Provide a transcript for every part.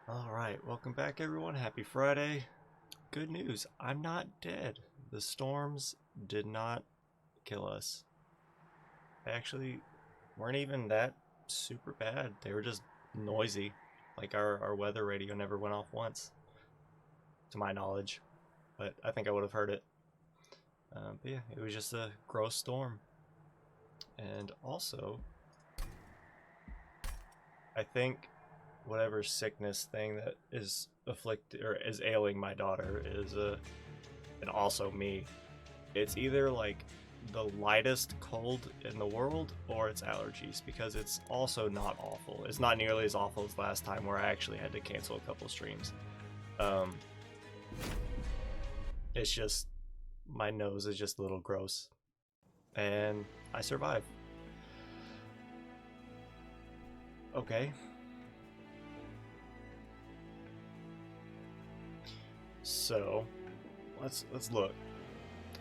Alright, welcome back everyone. Happy Friday. Good news, I'm not dead. The storms did not kill us. They actually weren't even that super bad. They were just noisy. Like our weather radio never went off once, to my knowledge. But I think I would have heard it. But yeah, it was just a gross storm. And also, I think whatever sickness thing that is afflicted or is ailing my daughter is and also me, it's either like the lightest cold in the world or it's allergies, because it's also not awful. It's not nearly as awful as last time where I actually had to cancel a couple streams. It's just my nose is just a little gross and I survive. Okay. So let's look.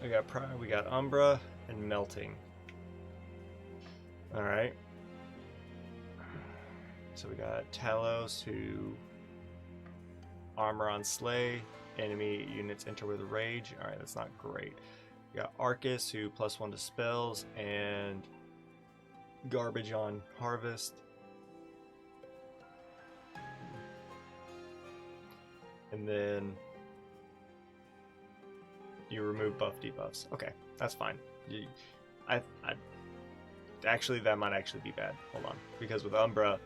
We got Umbra and Melting. All right. So we got Talos, who armor on Slay, enemy units enter with Rage. All right, that's not great. We got Arcus, who +1 to spells and garbage on Harvest. And then you remove buff debuffs. Okay, that's fine. Actually, that might actually be bad. Hold on, because with Umbra,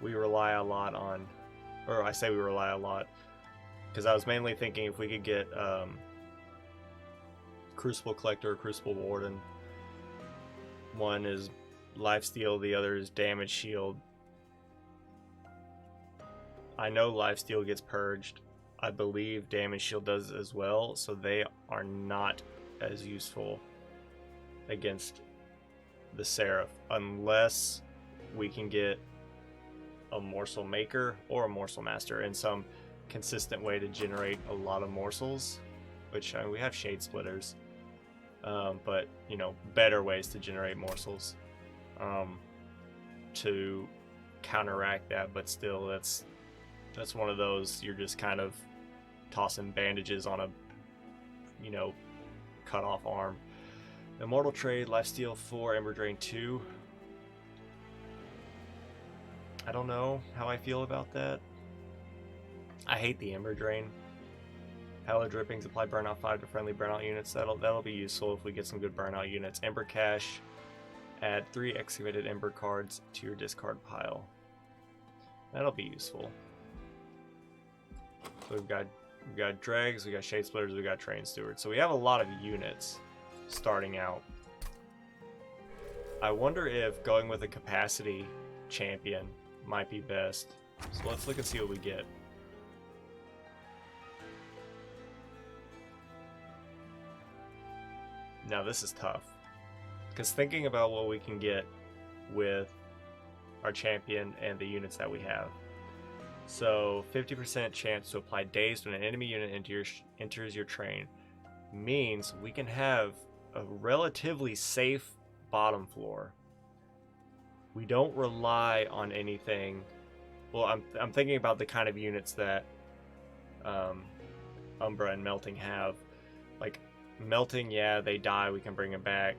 we rely a lot on, or I say we rely a lot, because I was mainly thinking if we could get Crucible Collector or Crucible Warden. One is Lifesteal, the other is Damage Shield. I know Lifesteal gets purged. I believe Damage Shield does as well, so they are not as useful against the Seraph unless we can get a Morsel Maker or a Morsel Master in some consistent way to generate a lot of morsels, which we have Shade Splitters, but you know, better ways to generate morsels to counteract that. But still, that's one of those, you're just kind of tossing bandages on a, you know, cut off arm. Immortal Trade, Lifesteal 4, Ember Drain 2. I don't know how I feel about that. I hate the Ember Drain. Halo Drippings, apply Burnout 5 to friendly Burnout units. That'll be useful if we get some good Burnout units. Ember Cache, add 3 excavated Ember cards to your discard pile. That'll be useful. So we've got Dregs, we got Shade Splitters, we got Train Stewards. So we have a lot of units starting out. I wonder if going with a capacity champion might be best. So let's look and see what we get. Now this is tough, because thinking about what we can get with our champion and the units that we have. So 50% chance to apply Dazed when an enemy unit enters your train means we can have a relatively safe bottom floor. We don't rely on anything. Well, I'm thinking about the kind of units that Umbra and Melting have. Like Melting, yeah, they die, we can bring them back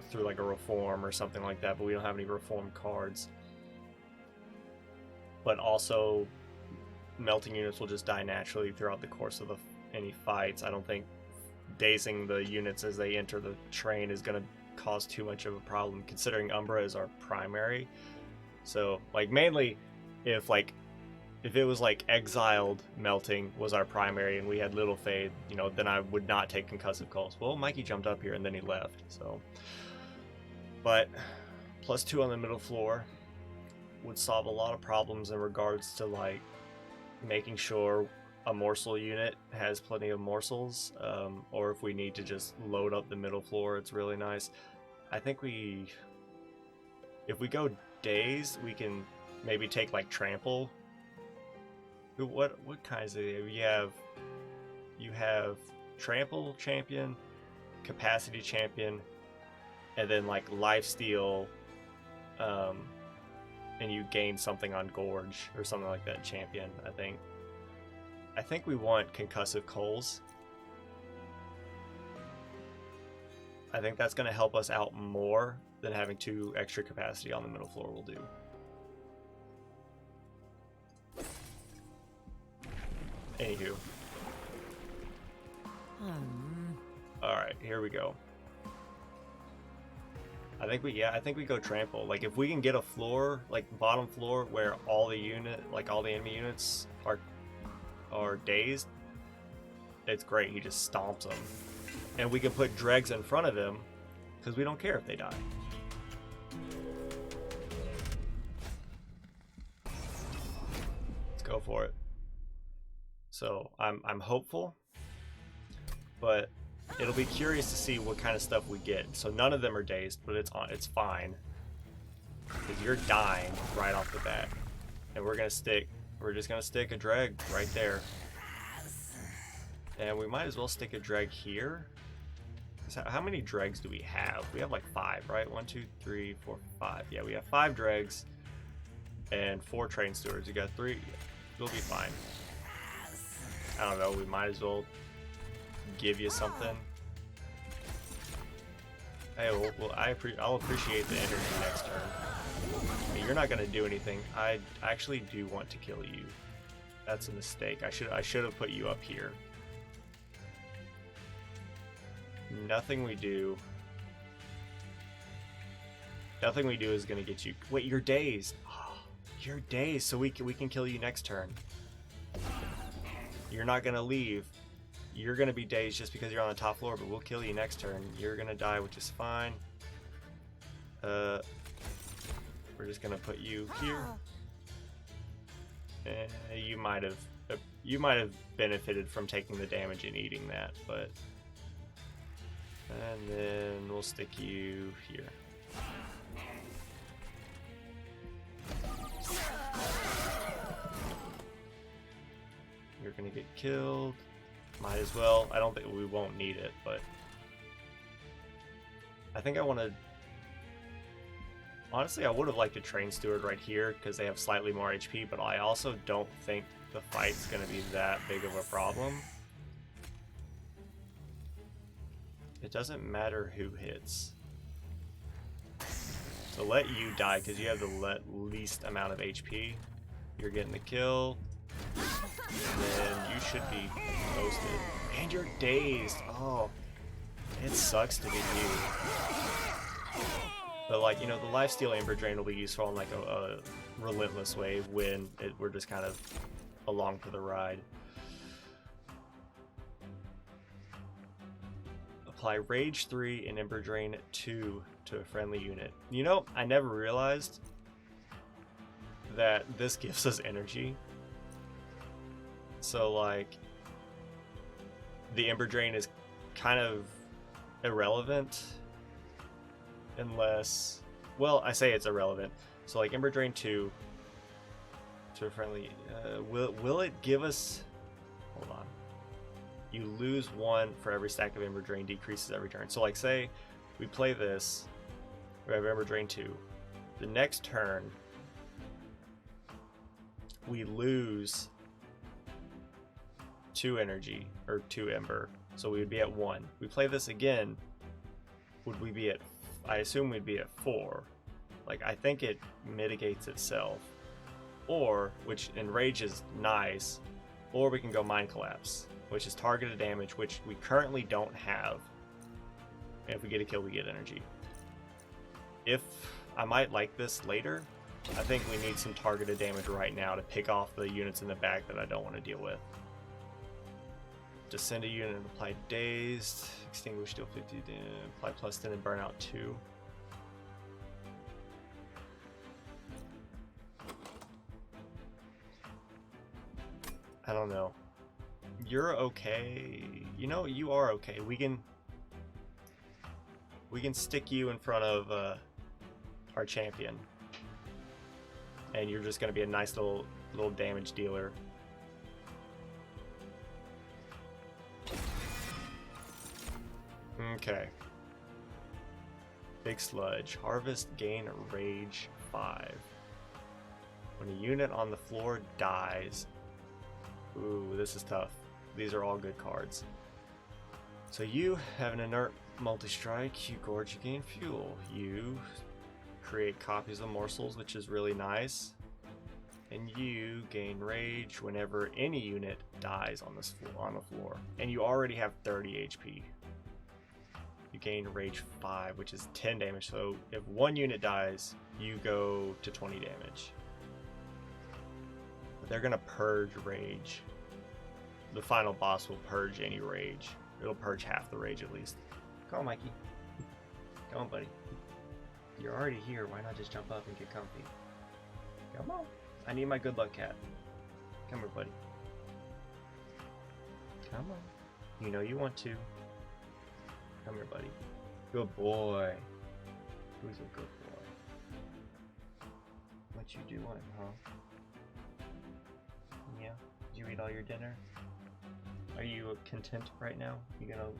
through like a reform or something like that, but we don't have any reform cards. But also, Melting units will just die naturally throughout the course of any fights. I don't think dazing the units as they enter the train is going to cause too much of a problem, considering Umbra is our primary. So, like, mainly, if it was like Exiled Melting was our primary and we had Little Fade, you know, then I would not take Concussive Calls. Well, Mikey jumped up here and then he left, so. But, +2 on the middle floor would solve a lot of problems in regards to like making sure a morsel unit has plenty of morsels, or if we need to just load up the middle floor, it's really nice. I think if we go Dazed, we can maybe take like Trample. What kinds of you have Trample champion, Capacity champion, and then like Lifesteal and you gain something on Gorge or something like that. Champion, I think we want concussive coals. I think that's going to help us out more than having 2 extra capacity on the middle floor will do. Anywho. Alright, here we go. I think we go trample. Like if we can get a floor, like bottom floor, where all the enemy units are dazed, it's great. He just stomps them, and we can put dregs in front of him because we don't care if they die. Let's go for it. So I'm hopeful, but it'll be curious to see what kind of stuff we get. So none of them are dazed, but it's fine because you're dying right off the bat, and we're just gonna stick a dreg right there, and we might as well stick a dreg here. How many dregs do we have? We have like 5, right? 1, 2, 3, 4, 5. Yeah, we have 5 dregs and 4 train stewards. You got 3. We'll be fine. I don't know. We might as well give you something. Hey, well I'll appreciate the energy next turn. Hey, you're not gonna do anything. I actually do want to kill you. That's a mistake. I should have put you up here. Nothing we do is gonna get you. Wait, you're dazed. Oh, you're dazed, so we can kill you next turn. You're not gonna leave. You're gonna be dazed just because you're on the top floor, but we'll kill you next turn. You're gonna die, which is fine. We're just gonna put you here. You might have benefited from taking the damage and eating that, but. And then we'll stick you here. You're gonna get killed. Might as well. I don't think we won't need it, but I think I want to. Honestly, I would have liked a train steward right here because they have slightly more HP, but I also don't think the fight's gonna be that big of a problem. It doesn't matter who hits. So let you die because you have the least amount of HP. You're getting the kill. And then you should be posted. And you're dazed. Oh, it sucks to be you. But like, you know, the lifesteal Ember Drain will be useful in like a relentless way when we're just kind of along for the ride. Apply Rage 3 and Ember Drain 2 to a friendly unit. You know, I never realized that this gives us energy. So like, the Ember Drain is kind of irrelevant unless, well, I say it's irrelevant. So like Ember Drain 2 to a friendly, will it give us, hold on. You lose 1 for every stack of Ember Drain, decreases every turn. So like say we play this, we have Ember Drain 2. The next turn, we lose 2 energy, or 2 Ember. So we would be at 1. We play this again, would we be at, I assume we'd be at 4. Like, I think it mitigates itself. Or, which Enrage is nice, or we can go Mind Collapse, which is targeted damage, which we currently don't have. And if we get a kill, we get energy. If I might like this later, I think we need some targeted damage right now to pick off the units in the back that I don't want to deal with. Descend a unit and apply Dazed. Extinguish deal 50 damage. Apply plus 10 and burn out 2. I don't know. You're okay. You know, you are okay. We can stick you in front of our champion, and you're just gonna be a nice little damage dealer. Okay. Big Sludge. Harvest, gain Rage 5. When a unit on the floor dies, ooh, this is tough. These are all good cards. So you have an inert multi-strike, you gorge, you gain fuel. You create copies of morsels, which is really nice. And you gain rage whenever any unit dies on this on the floor. And you already have 30 HP. You gain rage 5, which is 10 damage. So if one unit dies, you go to 20 damage. But they're gonna purge rage. The final boss will purge any rage. It'll purge half the rage at least. Come on, Mikey. Come on, buddy. You're already here. Why not just jump up and get comfy? Come on. I need my good luck cat. Come here, buddy. Come on. You know you want to. Come here, buddy. Good boy. Who's a good boy? What you doing, huh? Yeah? Did you eat all your dinner? Are you content right now? You gonna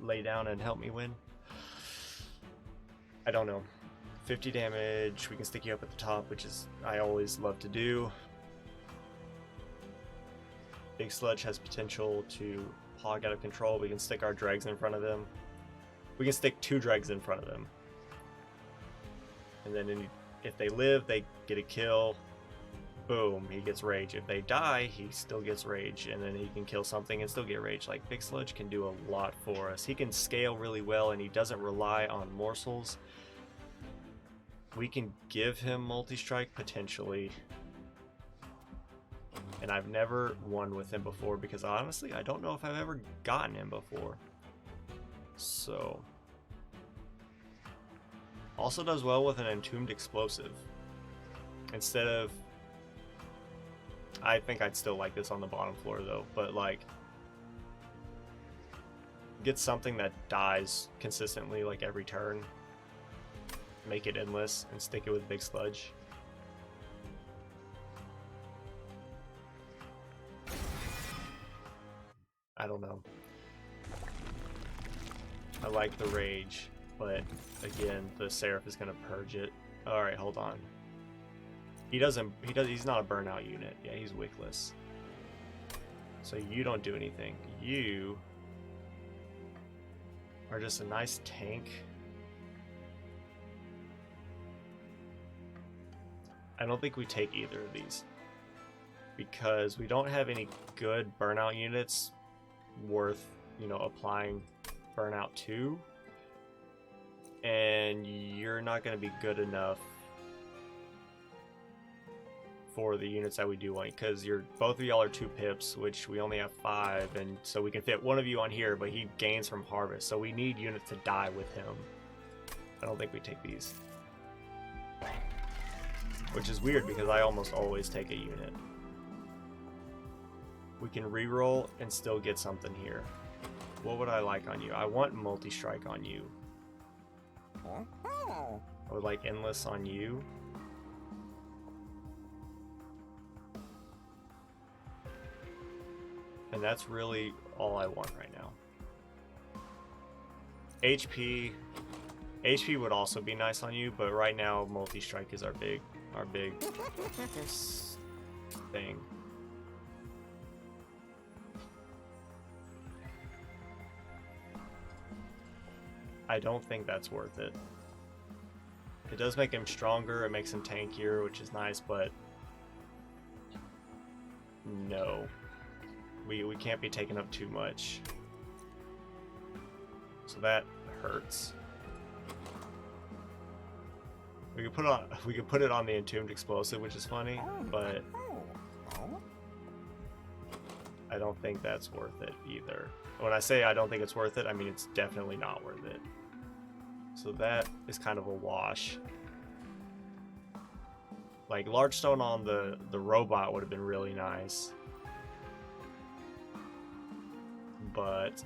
lay down and help me win? I don't know. 50 damage, we can stick you up at the top, which is I always love to do. Big Sludge has potential to hog out of control. We can stick our dregs in front of them. We can stick 2 dregs in front of them. And then if they live, they get a kill. Boom, he gets rage. If they die, he still gets rage. And then he can kill something and still get rage. Like, Big Sludge can do a lot for us. He can scale really well, and he doesn't rely on morsels. We can give him multi-strike potentially, and I've never won with him before because honestly I don't know if I've ever gotten him before. So also does well with an entombed explosive. Instead of, I think I'd still like this on the bottom floor though, but like get something that dies consistently like every turn. Make it endless and stick it with Big Sludge. I don't know. I like the rage, but again, the Seraph is gonna purge it. Alright, hold on. He's not a burnout unit. Yeah, he's wickless. So you don't do anything. You are just a nice tank. I don't think we take either of these because we don't have any good burnout units worth, you know, applying burnout to, and you're not going to be good enough for the units that we do want, because both of y'all are 2 pips, which we only have 5, and so we can fit one of you on here, but he gains from harvest, so we need units to die with him. I don't think we take these. Which is weird because I almost always take a unit. We can reroll and still get something here. What would I like on you? I want multi-strike on you. I would like endless on you. And that's really all I want right now. HP would also be nice on you, but right now multi-strike is our big thing. I don't think that's worth it. It does make him stronger, it makes him tankier, which is nice, but no. We can't be taking up too much. So that hurts. We could put it on the entombed explosive, which is funny, but I don't think that's worth it either. When I say I don't think it's worth it, I mean it's definitely not worth it. So that is kind of a wash. Like large stone on the robot would have been really nice, but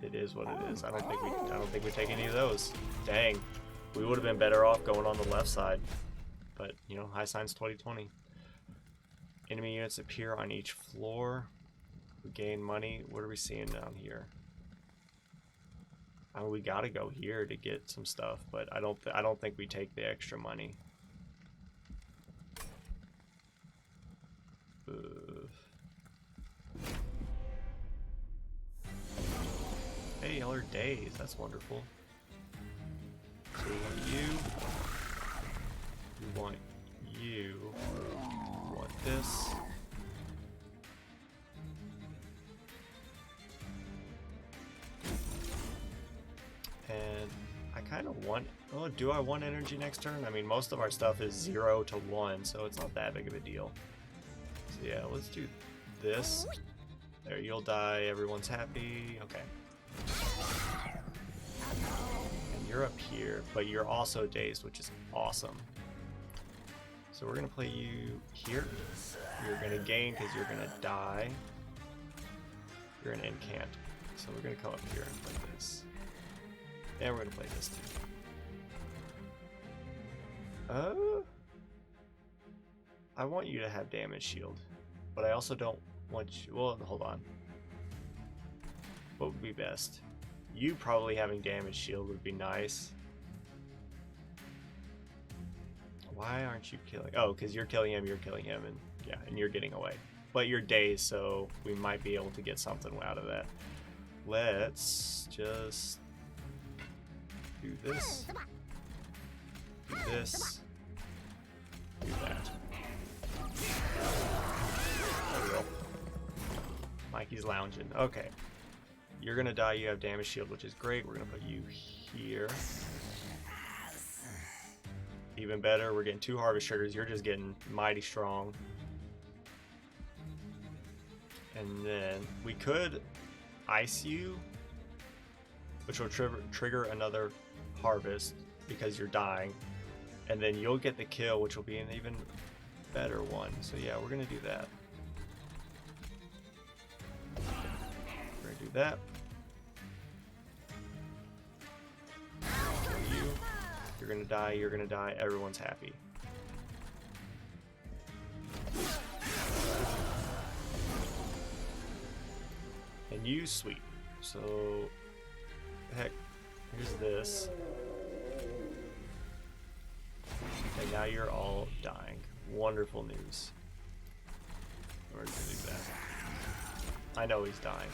it is what it is. I don't think we take any of those. Dang. We would have been better off going on the left side. But, you know, high signs 2020. Enemy units appear on each floor. We gain money. What are we seeing down here? I mean, we gotta go here to get some stuff, but I don't think we take the extra money. y'all are days. That's wonderful. So we want you. We want you. We want this. And I kind of want... Oh, do I want energy next turn? I mean, most of our stuff is 0 to 1, so it's not that big of a deal. So yeah, let's do this. There, you'll die. Everyone's happy. Okay. And you're up here, but you're also dazed, which is awesome. So we're going to play you here. You're going to gain because you're going to die. You're an incant. So we're going to come up here and play this. And we're going to play this too. I want you to have damage shield, but I also don't want you... Well, hold on. What would be best? You probably having damage shield would be nice. Why aren't you killing... Oh, because you're killing him, and yeah, and you're getting away. But you're dazed, so we might be able to get something out of that. Let's just do this. Do this. Do that. There we go. Mikey's lounging. Okay. You're gonna die, you have damage shield, which is great. We're gonna put you here. Even better, we're getting 2 harvest triggers. You're just getting mighty strong. And then we could ice you, which will trigger another harvest because you're dying. And then you'll get the kill, which will be an even better one. So yeah, we're gonna do that. We're gonna do that. Kill you. You're gonna die, you're gonna die, everyone's happy. And you sweep. So, heck, here's this. And now you're all dying. Wonderful news. We're gonna do that. I know he's dying.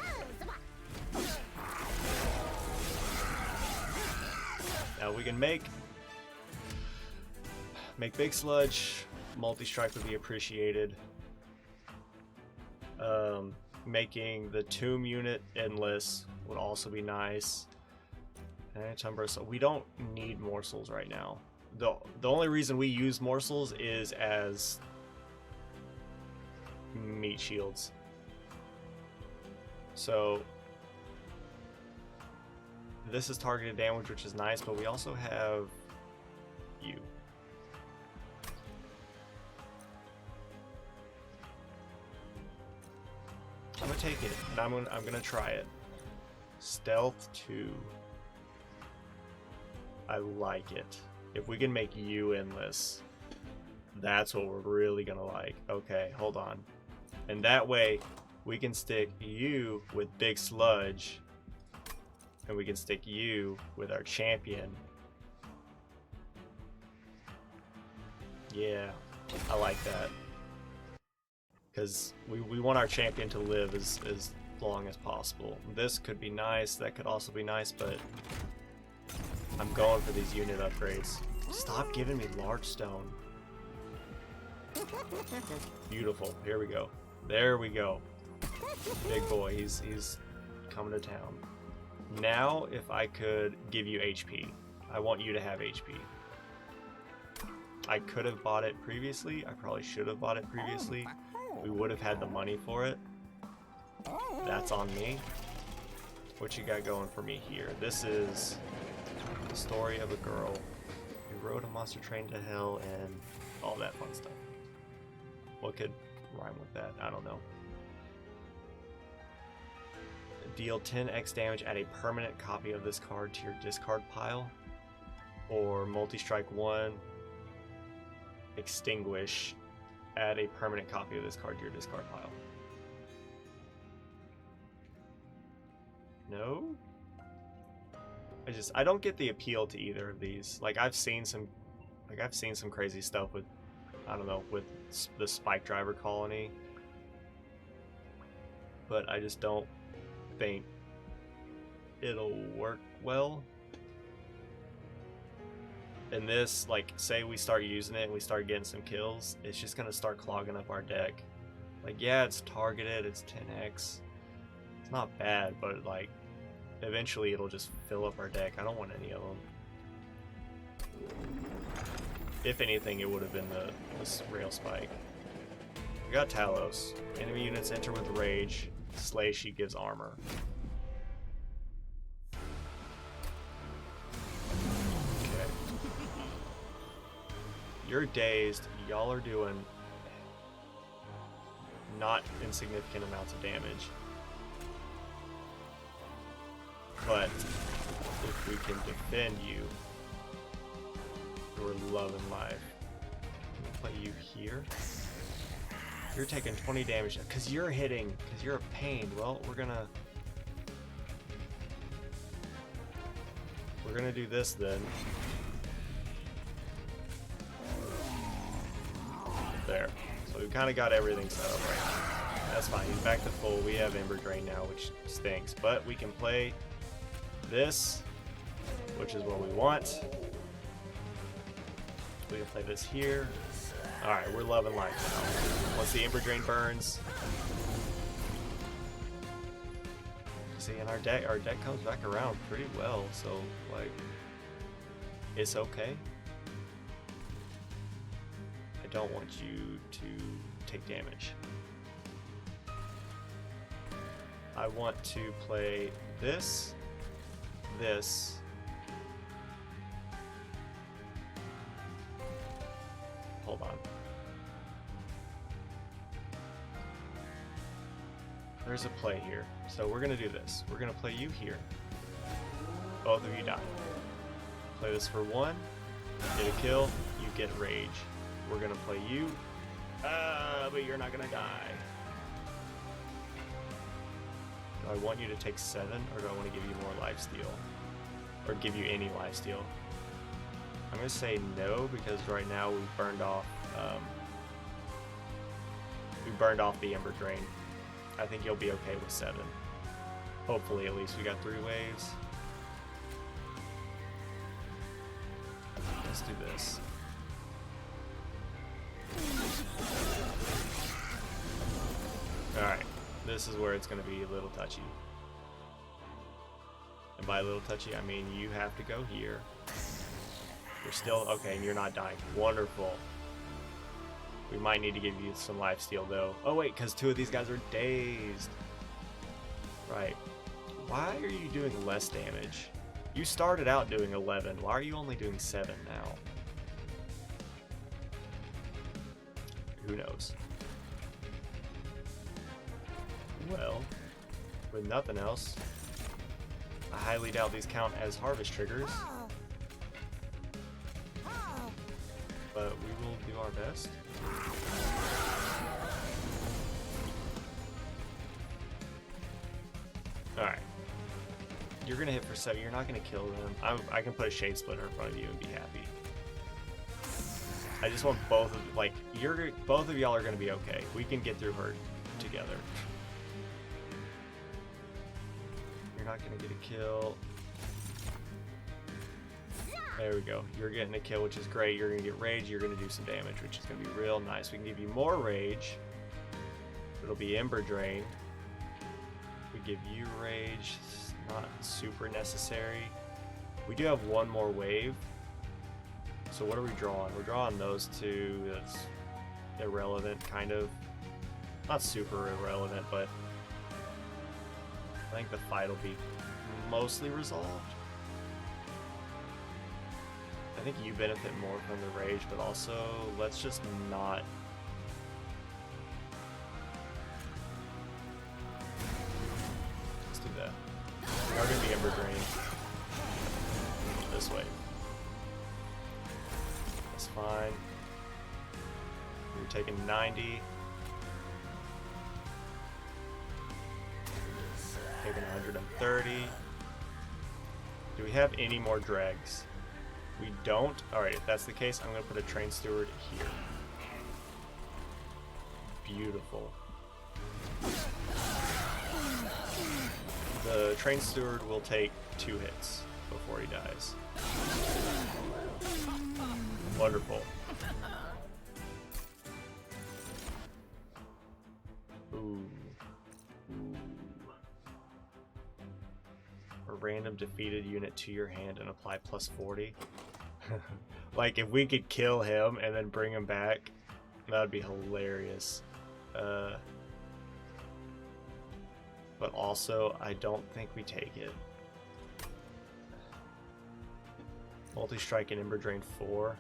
Now we can make big sludge. Multi-strike would be appreciated. Making the tomb unit endless would also be nice. And so we don't need morsels right now. The only reason we use morsels is as meat shields. So this is targeted damage, which is nice, but we also have you. I'm gonna take it, and I'm gonna try it. Stealth 2. I like it. If we can make you endless, that's what we're really gonna like. Okay, hold on. And that way, we can stick you with big sludge, and we can stick you with our champion. Yeah, I like that. Because we want our champion to live as long as possible. This could be nice, that could also be nice, but I'm going for these unit upgrades. Stop giving me large stone. Beautiful. Here we go. There we go. Big boy. He's coming to town. Now, if I could give you HP. I want you to have HP. I could have bought it previously. I probably should have bought it previously. We would have had the money for it. That's on me. What you got going for me here? This is the story of a girl who rode a monster train to hell and all that fun stuff. What could rhyme with that? I don't know. Deal 10x damage, add a permanent copy of this card to your discard pile. Or multi-strike 1, extinguish, add a permanent copy of this card to your discard pile. No? I don't get the appeal to either of these. Like I've seen some crazy stuff with, I don't know, with the Spike Driver colony. But I just don't think it'll work well. And this, like, say we start using it and we start getting some kills, it's just gonna start clogging up our deck. Like, yeah, it's targeted, it's 10x. It's not bad, but like, eventually it'll just fill up our deck. I don't want any of them. If anything, it would have been this rail spike. We got Talos. Enemy units enter with rage. Slay sheet gives armor. Okay. You're dazed. Y'all are doing not insignificant amounts of damage. But if we can defend you, we're loving life. Play you here. You're taking 20 damage because you're hitting, because you're a pain. Well, we're gonna do this then. There. So we've kind of got everything set up right now. That's fine. He's back to full. We have Ember Drain now, which stinks. But we can play this, which is what we want. We can play this here. Alright, we're loving life now. Once the Ember Drain burns. See, and our deck comes back around pretty well, so like it's okay. I don't want you to take damage. I want to play this. Hold on. There's a play here. So we're gonna do this. We're gonna play you here. Both of you die. Play this for 1. Get a kill. You get rage. We're gonna play you. But you're not gonna die. Do I want you to take 7, or do I want to give you more lifesteal? Or give you any lifesteal? I'm gonna say no, because right now we've burned off the Ember Drain. I think you'll be okay with 7. Hopefully, at least we got 3 waves. Let's do this. Alright, this is where it's gonna be a little touchy. And by a little touchy, I mean you have to go here. You're still okay, and you're not dying. Wonderful. We might need to give you some lifesteal though. Oh wait, because 2 of these guys are dazed. Right. Why are you doing less damage? You started out doing 11. Why are you only doing 7 now? Who knows? Well, with nothing else, I highly doubt these count as harvest triggers. But we will do our best. Alright. You're gonna hit for 7. You're not gonna kill them. I can put a Shade Splitter in front of you and be happy. I just want both of, like, both of y'all are gonna be okay. We can get through her together. You're not gonna get a kill. There we go. You're getting a kill, which is great. You're gonna get rage. You're gonna do some damage, which is gonna be real nice. We can give you more rage. It'll be Ember Drain. We give you rage. It's not super necessary. We do have 1 more wave. So what are we drawing? We're drawing those 2. That's irrelevant, kind of. Not super irrelevant, but I think the fight will be mostly resolved. I think you benefit more from the rage, but also let's just not. Let's do that. We are going to be Ember Drain. This way. That's fine. We're taking 90. Taking 130. Do we have any more dregs? We don't? Alright, if that's the case, I'm going to put a Train Steward here. Beautiful. The Train Steward will take 2 hits before he dies. Wonderful. Ooh. A random defeated unit to your hand and apply +40. Like, if we could kill him and then bring him back, that would be hilarious. But also, I don't think we take it. Multi-strike and Ember Drain 4.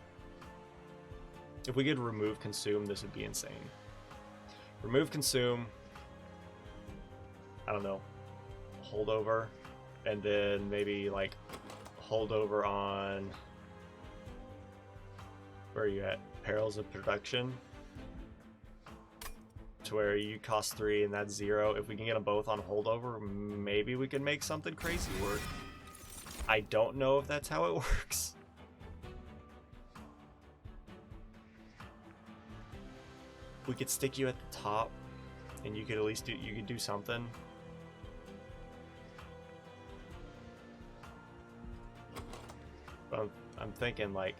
If we could remove Consume, this would be insane. Remove Consume. I don't know. Holdover. And then maybe, like, holdover on... Where are you at? Perils of Production. To where you cost 3 and that's 0. If we can get them both on holdover, maybe we can make something crazy work. I don't know if that's how it works. We could stick you at the top, and you could at least do something. But I'm thinking, like,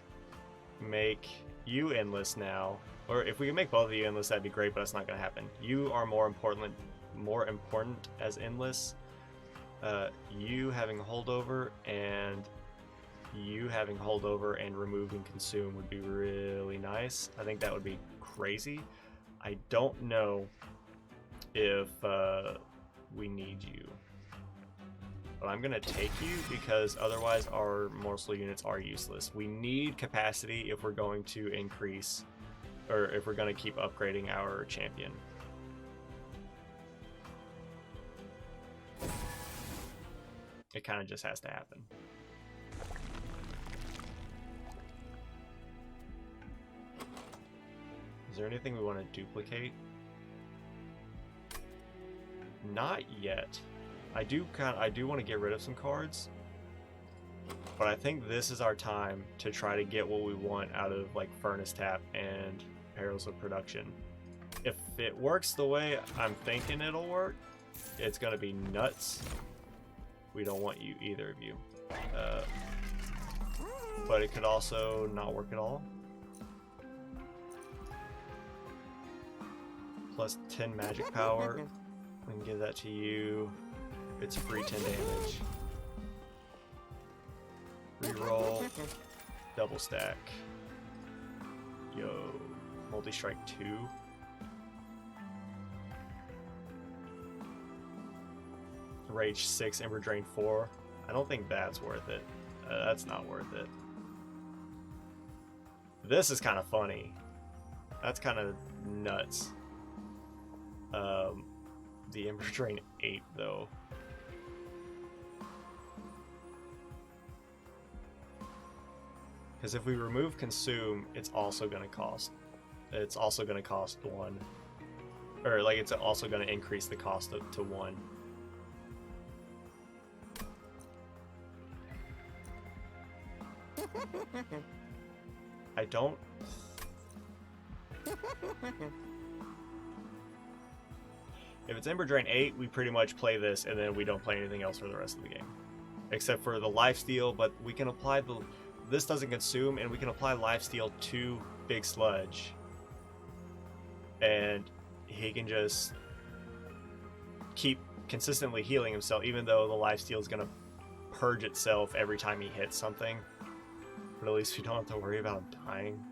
make you endless now. Or if we can make both of you endless, that'd be great, but that's not going to happen. You are more important as endless. You having holdover and you having holdover and removing consume would be really nice. I think that would be crazy. I don't know if we need you. But I'm going to take you because otherwise our morsel units are useless. We need capacity if we're going to increase, or if we're going to keep upgrading our champion. It kind of just has to happen. Is there anything we want to duplicate? Not yet. I do want to get rid of some cards, but I think this is our time to try to get what we want out of, like, Furnace Tap and Perils of Production. If it works the way I'm thinking it'll work, it's gonna be nuts. We don't want you, either of you. But it could also not work at all. Plus 10 magic power. We can give that to you. It's free 10 damage. Reroll. Double stack. Yo. Multi-strike 2. Rage 6, Ember Drain 4. I don't think that's worth it. That's not worth it. This is kind of funny. That's kind of nuts. The Ember Drain 8, though. Because if we remove Consume, it's also going to cost 1. Or, like, it's also going to increase the cost to 1. I don't... If it's Ember Drain 8, we pretty much play this and then we don't play anything else for the rest of the game. Except for the lifesteal, but we can apply the... This doesn't consume, and we can apply lifesteal to Big Sludge. And he can just keep consistently healing himself, even though the lifesteal is going to purge itself every time he hits something. But at least we don't have to worry about dying.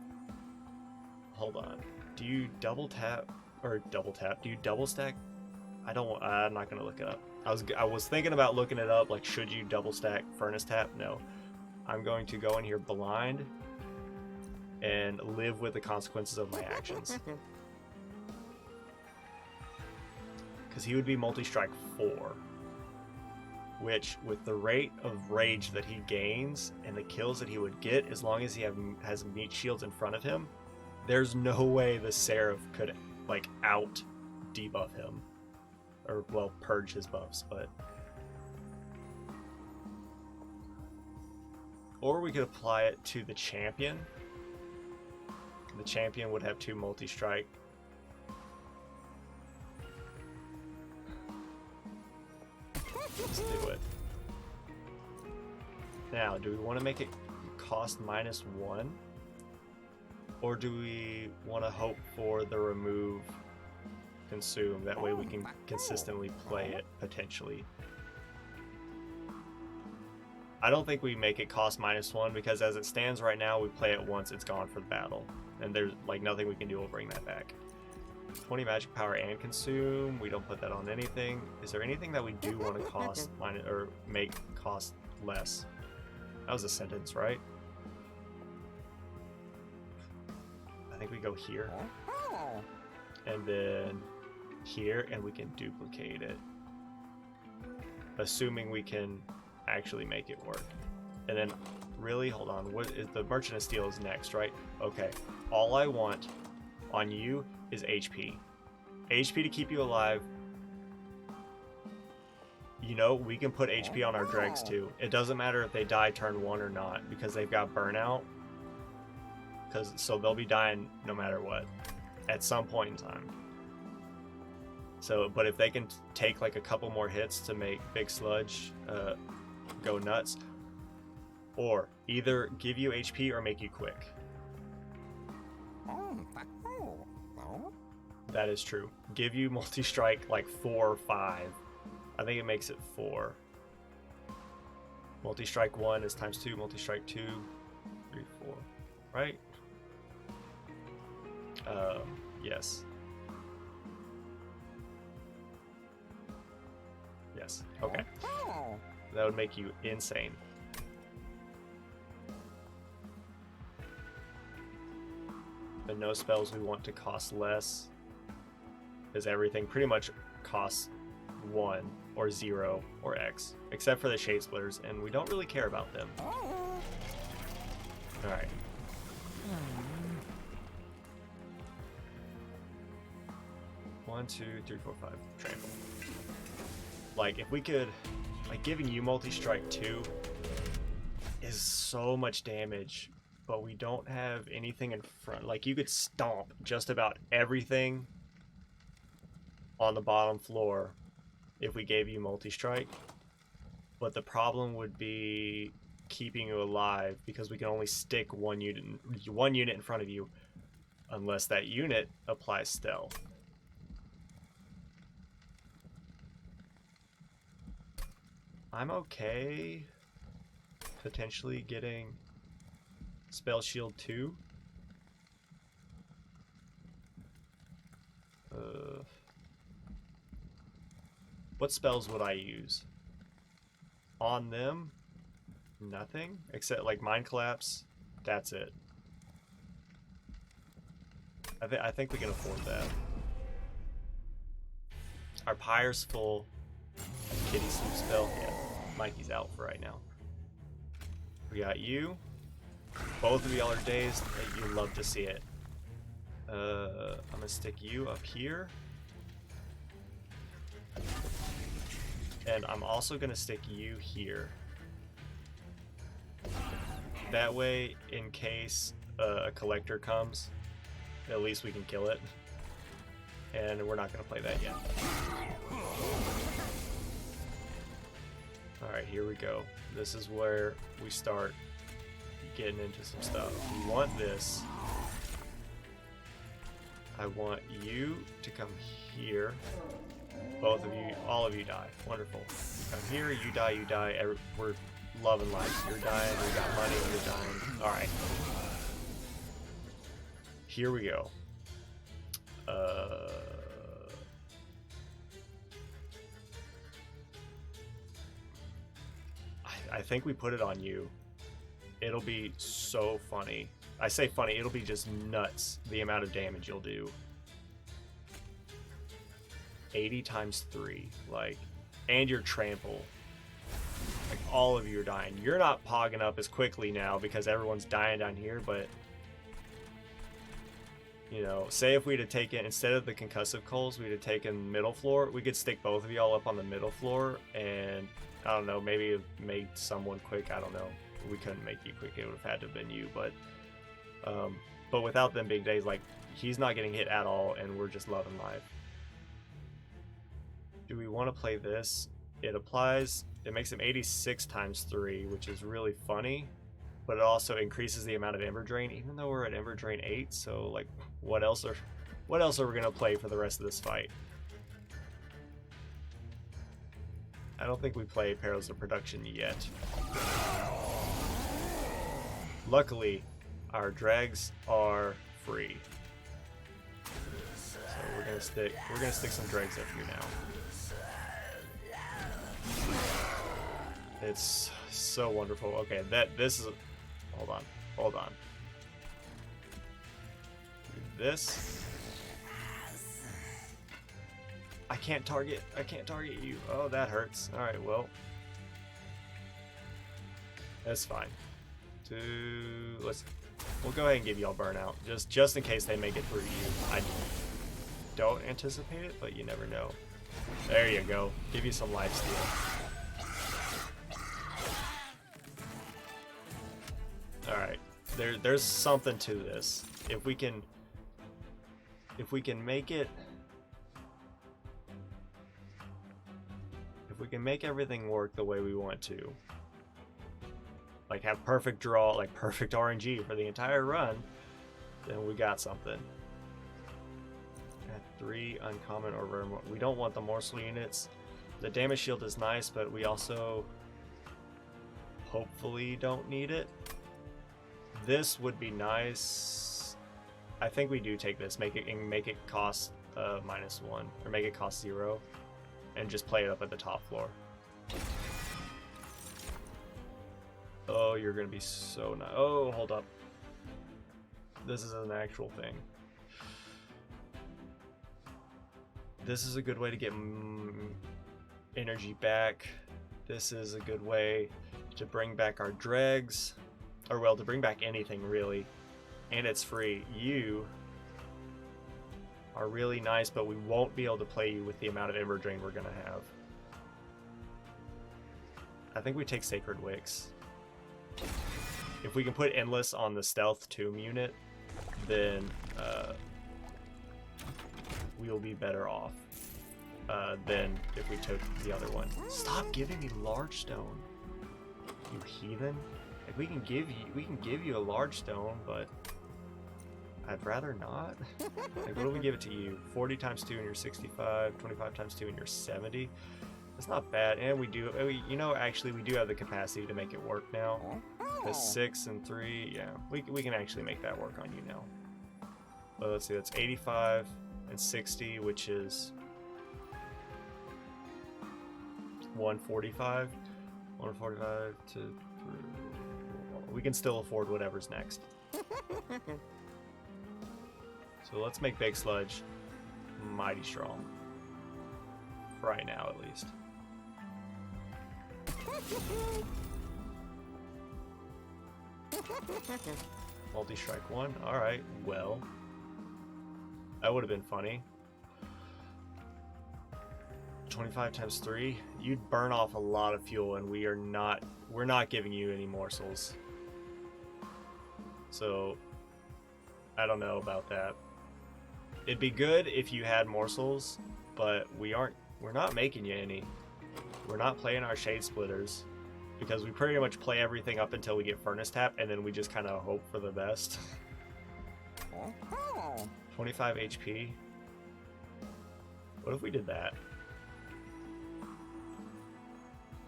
Hold on. Do you double tap? Or double tap? Do you double stack? I'm not going to look it up. I was thinking about looking it up, like, should you double stack Furnace Tap? No. I'm going to go in here blind and live with the consequences of my actions. Because he would be multi-strike 4. Which, with the rate of rage that he gains and the kills that he would get, as long as he has meat shields in front of him, there's no way the Seraph could, like, out debuff him. Or, well, purge his buffs, but... Or we could apply it to the champion. The champion would have 2 multi-strike. Let's do it. Now, do we want to make it cost -1? Or do we want to hope for the remove consume? That way we can consistently play it, potentially. I don't think we make it cost -1 because as it stands right now, we play it once, it's gone for the battle. And there's like nothing we can do will bring that back. 20 magic power and consume. We don't put that on anything. Is there anything that we do want to cost minus or make cost less? That was a sentence, right? I think we go here. And then here, and we can duplicate it. Assuming we can actually make it work. And then, really, hold on, what is the Merchant of Steel is next, right? Okay, all I want on you is HP. HP to keep you alive. You know, we can put HP on our dregs too. It doesn't matter if they die turn 1 or not, because they've got burnout. So they'll be dying no matter what, at some point in time. So, but if they can take like a couple more hits to make Big Sludge go nuts, or either give you HP or make you quick. That is true. Give you multi-strike like 4 or 5. I think it makes it 4. Multi-strike 1 is ×2, multi-strike 2, 3, 4. Right? Yes. Yes. Okay. That would make you insane. But no spells we want to cost less, because everything pretty much costs 1 or 0 or X, except for the Shade Splitters, and we don't really care about them. Alright. One, 2, 3, 4, 5. Trample. Like, if we could... Like, giving you multi-strike 2 is so much damage, but we don't have anything in front. Like, you could stomp just about everything on the bottom floor if we gave you multi-strike. But the problem would be keeping you alive, because we can only stick one unit in front of you unless that unit applies stealth. I'm okay potentially getting Spell Shield 2. What spells would I use? On them? Nothing? Except like Mind Collapse. That's it. I think we can afford that. Our Pyre's full. Kitty Sleep spell. Yeah, Mikey's out for right now. We got you. Both of y'all are dazed. You love to see it. I'm gonna stick you up here. And I'm also gonna stick you here. That way, in case a collector comes, at least we can kill it. And we're not gonna play that yet. Alright, here we go. This is where we start getting into some stuff. We want this. I want you to come here. Both of you, all of you die. Wonderful. You come here, you die. We're loving life. You're dying, we got money, you're dying. Alright. Here we go. I think we put it on you. It'll be so funny. I say funny, it'll be just nuts the amount of damage you'll do. 80 times 3, like, and your trample. Like, all of you are dying. You're not pogging up as quickly now because everyone's dying down here, but you know, say if we'd have taken, instead of the concussive coals, we'd have taken middle floor, we could stick both of y'all up on the middle floor, and I don't know, maybe it made someone quick, I don't know. We couldn't make you quick, it would have had to have been you, but without them big days, like, he's not getting hit at all, and we're just loving life. Do we want to play this? It makes him 86 times 3, which is really funny, but it also increases the amount of Ember Drain, even though we're at Ember Drain 8, so like, what else are we gonna play for the rest of this fight? I don't think we play Perils of Production yet. Luckily, our dregs are free. So we're gonna stick some dregs up here now. It's so wonderful. Okay, this is hold on. This I can't target you. Oh, that hurts. Alright, well. That's fine. We'll go ahead and give y'all burnout. Just in case they make it through you. I don't anticipate it, but you never know. There you go. Give you some lifesteal. Alright. There's something to this. If we can make it, if we can make everything work the way we want to, like have perfect draw, like perfect RNG for the entire run, then we got something. At 3 uncommon or rare. We don't want the morsel units. The damage shield is nice, but we also hopefully don't need it. This would be nice. I think we do take this. Make it cost -1, or make it cost 0, and just play it up at the top floor. Oh, you're gonna be so nice. Oh, hold up. This is an actual thing. This is a good way to get energy back. This is a good way to bring back our dregs. Or, well, to bring back anything, really. And it's free. You are really nice, but we won't be able to play you with the amount of Ember Drain we're gonna have. I think we take Sacred Wicks. If we can put Endless on the Stealth Tomb unit, then we'll be better off than if we took the other one. Stop giving me Large Stone, you heathen. Like, we can give you a Large Stone, but I'd rather not. Like, what do we give it to you? 40 times 2 and you're 65, 25 times 2 and you're 70. That's not bad, and you know, actually we do have the capacity to make it work now. The 6 and 3, yeah, we can actually make that work on you now. But let's see, that's 85 and 60, which is 145. 145 to 3. We can still afford whatever's next. So let's make Big Sludge mighty strong. For right now, at least. Multi-strike 1. Alright, well. That would have been funny. 25 times 3. You'd burn off a lot of fuel, and we're not giving you any morsels. So I don't know about that. It'd be good if you had morsels, but we're not making you any. We're not playing our Shade Splitters, because we pretty much play everything up until we get Furnace Tap, and then we just kind of hope for the best. 25 HP. What if we did that?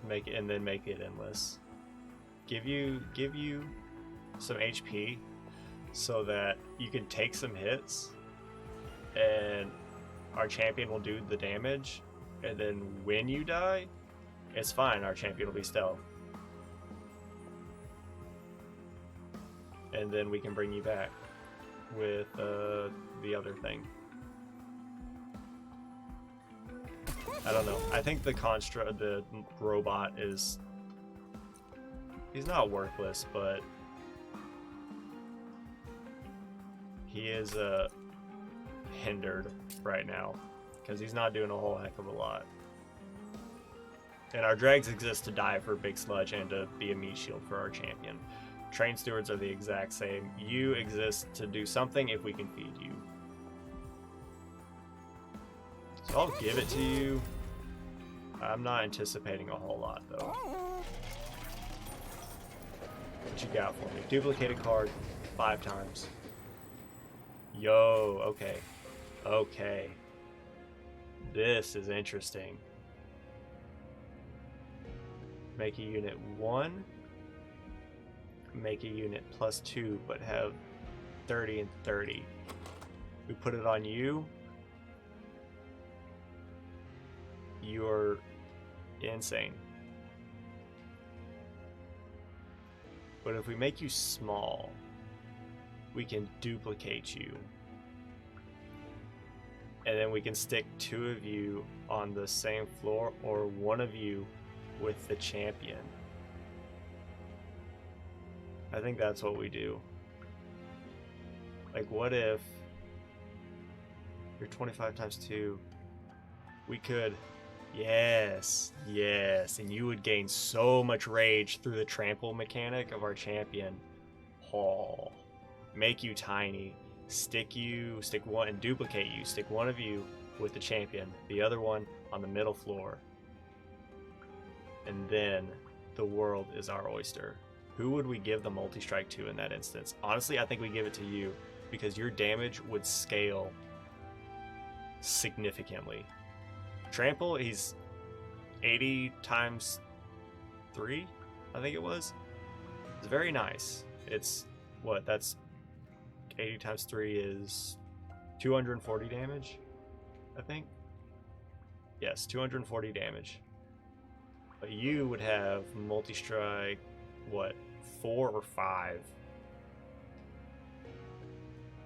Make it, and then make it endless. Give you some HP so that you can take some hits, and our champion will do the damage, and then when you die, it's fine, our champion will be stealth. And then we can bring you back with the other thing. I don't know. I think the robot is... He's not worthless, but he is hindered right now because he's not doing a whole heck of a lot. And our dregs exist to die for Big Sludge and to be a meat shield for our champion. Train stewards are the exact same. You exist to do something if we can feed you. So I'll give it to you. I'm not anticipating a whole lot, though. What you got for me? Duplicate a card 5 times. Yo, okay. Okay. This is interesting. Make a unit 1. Make a unit +2, but have 30 and 30. We put it on you. You're insane. But if we make you small, we can duplicate you. And then we can stick 2 of you on the same floor, or 1 of you with the champion. I think that's what we do. Like, what if you're 25 times 2? We could, yes, and you would gain so much rage through the trample mechanic of our champion. Oh, make you tiny, stick 1 and duplicate you. Stick 1 of you with the champion, the other one on the middle floor, and then the world is our oyster. Who would we give the multi-strike to in that instance? Honestly, I think we give it to you, because your damage would scale significantly. Trample, he's 80 times 3, I think it was. It's very nice. It's, what, that's 80 times 3 is 240 damage, I think. Yes, 240 damage. But you would have multi-strike, what, 4 or 5.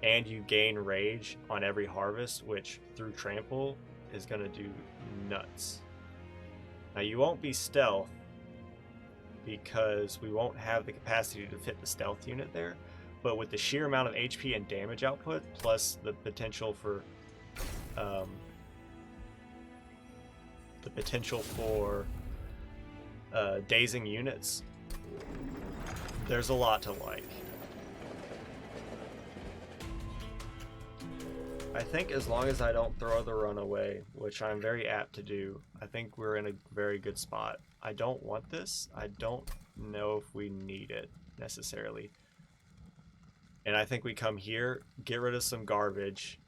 And you gain rage on every harvest, which through trample is going to do nuts. Now you won't be stealth, because we won't have the capacity to fit the stealth unit there, but with the sheer amount of HP and damage output, plus the potential for dazing units, there's a lot to like. I think as long as I don't throw the runaway, which I'm very apt to do, I think we're in a very good spot. I don't want this. I don't know if we need it necessarily. And I think we come here, get rid of some garbage,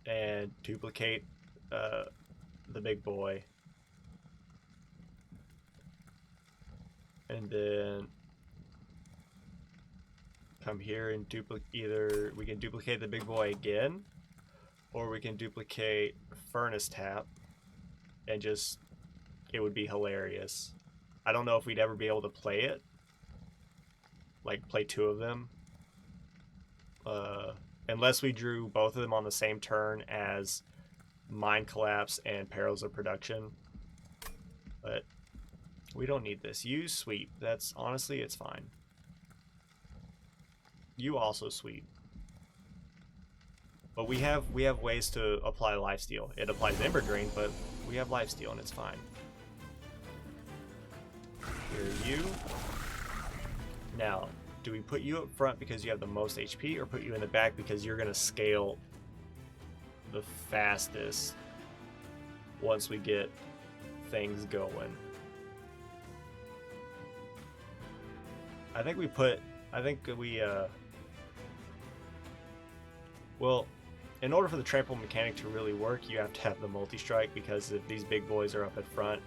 and duplicate the big boy. And then come here and either we can duplicate the big boy again, or we can duplicate Furnace Tap, and just, it would be hilarious. I don't know if we'd ever be able to play it, like play 2 of them, unless we drew both of them on the same turn as Mind Collapse and Perils of Production. But we don't need this. Use Sweep. That's, honestly, it's fine. You also Sweep. But we have ways to apply Lifesteal. It applies Ember Drain, but we have Lifesteal and it's fine. Here are you. Now, do we put you up front because you have the most HP, or put you in the back because you're going to scale the fastest once we get things going? I think we well, in order for the trample mechanic to really work, you have to have the multi-strike, because if these big boys are up at front,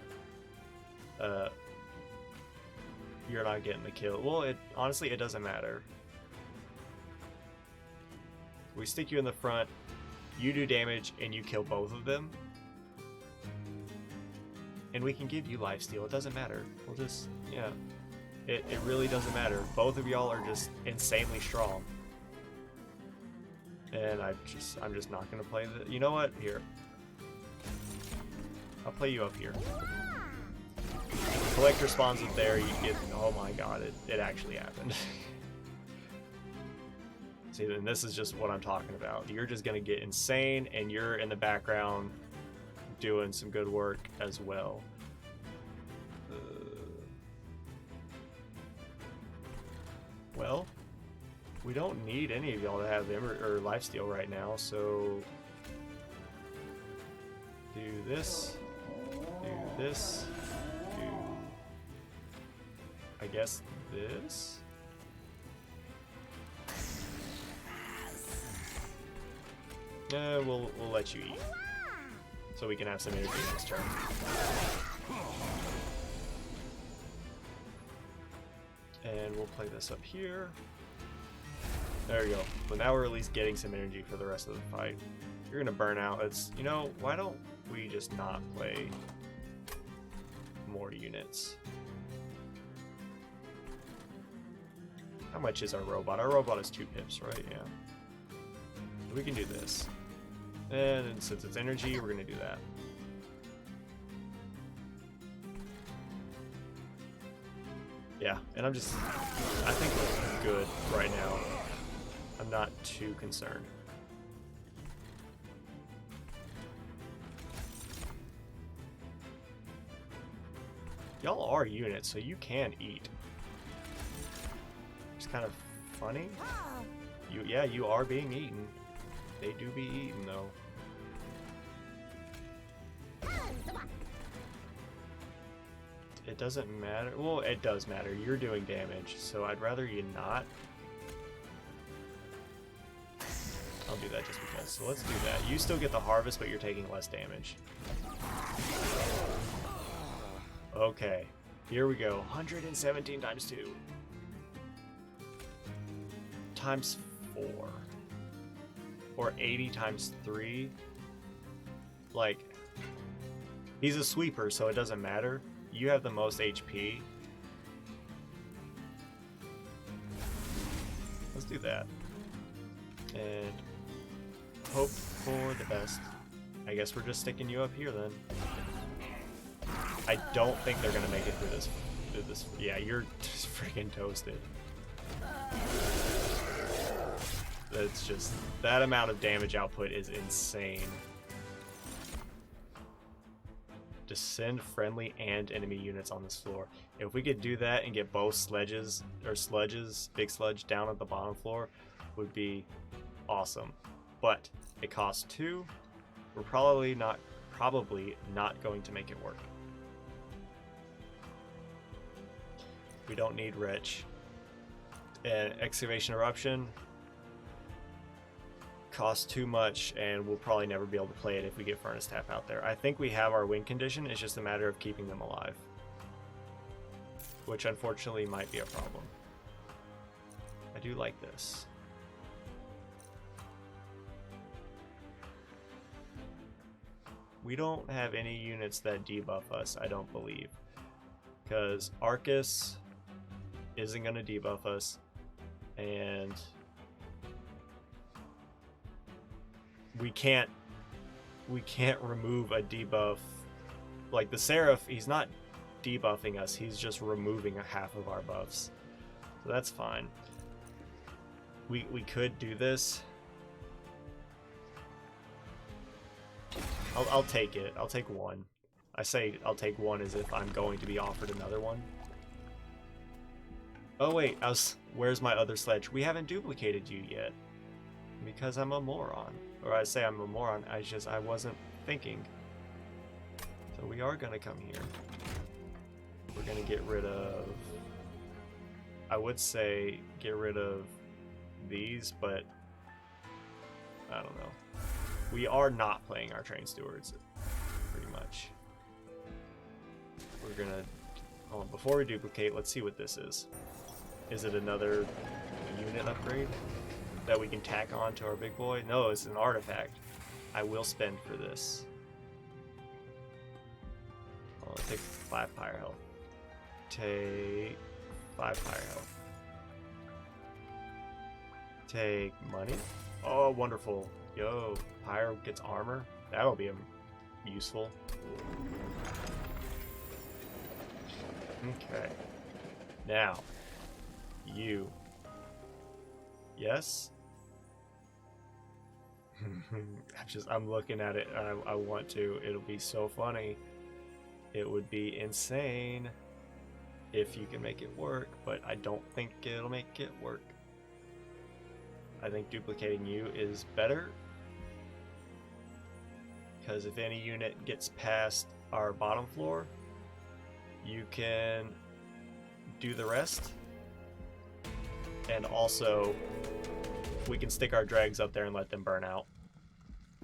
you're not getting the kill. Well, honestly, it doesn't matter. We stick you in the front, you do damage, and you kill both of them. And we can give you lifesteal. It doesn't matter. We'll just, yeah. It really doesn't matter. Both of y'all are just insanely strong. And I'm just not gonna play the. You know what? Here, I'll play you up here. Collector spawns up there. You get. Oh my god! It actually happened. See, then this is just what I'm talking about. You're just gonna get insane, and you're in the background doing some good work as well. Well. We don't need any of y'all to have Ember or Lifesteal right now, so do this, this. Do, I guess this. We'll let you eat, so we can have some energy this turn. And we'll play this up here. There we go. But now we're at least getting some energy for the rest of the fight. You're gonna burn out. It's, you know, why don't we just not play more units? How much is our robot? Our robot is 2 pips, right? Yeah. We can do this. And since it's energy, we're gonna do that. Yeah, and I think we're good right now. I'm not too concerned. Y'all are units, so you can eat. It's kind of funny. Yeah, you are being eaten. They do be eaten, though. It doesn't matter. Well, it does matter. You're doing damage, so I'd rather you not. I'll do that just because. So let's do that. You still get the harvest, but you're taking less damage. Okay, here we go. 117 times 2. Times 4. Or 80 times 3. Like, he's a sweeper, so it doesn't matter. You have the most HP. Let's do that. And hope for the best. I guess we're just sticking you up here then. I don't think they're gonna make it through this. Yeah, you're just freaking toasted. That's just, that amount of damage output is insane. Just send friendly and enemy units on this floor. If we could do that and get both sledges, big sludge down at the bottom floor, would be awesome. But it costs 2. We're probably not going to make it work. We don't need Wretch. And Excavation Eruption costs too much, and we'll probably never be able to play it if we get Furnace Tap out there. I think we have our win condition. It's just a matter of keeping them alive, which unfortunately might be a problem. I do like this. We don't have any units that debuff us, I don't believe, because Arcus isn't going to debuff us, and we can't remove a debuff. Like the Seraph, he's not debuffing us, he's just removing a half of our buffs, so that's fine. We could do this. I'll take it. I'll take 1. I say I'll take 1 as if I'm going to be offered another one. Oh wait, where's my other sledge? We haven't duplicated you yet. Because I'm a moron. Or I say I'm a moron, I wasn't thinking. So we are gonna come here. We're gonna get rid of, I would say get rid of these, but I don't know. We are not playing our train stewards, pretty much. We're gonna, hold on, before we duplicate, let's see what this is. Is it another unit upgrade that we can tack on to our big boy? No, it's an artifact. I will spend for this. I'll take 5 fire health. Take 5 fire health. Take money. Oh, wonderful. Yo, Pyro gets armor. That'll be useful. Okay. Now, you. Yes? I'm looking at it and I want to. It'll be so funny. It would be insane if you can make it work, but I don't think it'll make it work. I think duplicating you is better, because if any unit gets past our bottom floor, you can do the rest. And also, we can stick our dregs up there and let them burn out.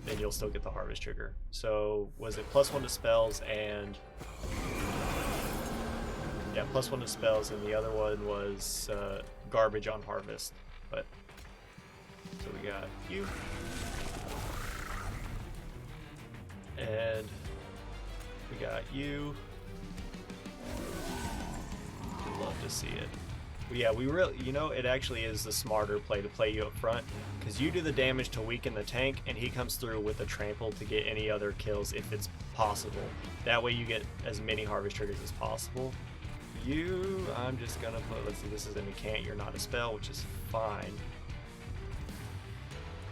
Then you'll still get the harvest trigger. So, was it +1 to spells and... yeah, +1 to spells, and the other one was garbage on harvest. But, so we got you. And we got you. I'd love to see it. But yeah, we really, you know, it actually is the smarter play to play you up front, because you do the damage to weaken the tank, and he comes through with a trample to get any other kills if it's possible. That way you get as many harvest triggers as possible. You, I'm just gonna put, let's see, this is a mechanic, you're not a spell, which is fine.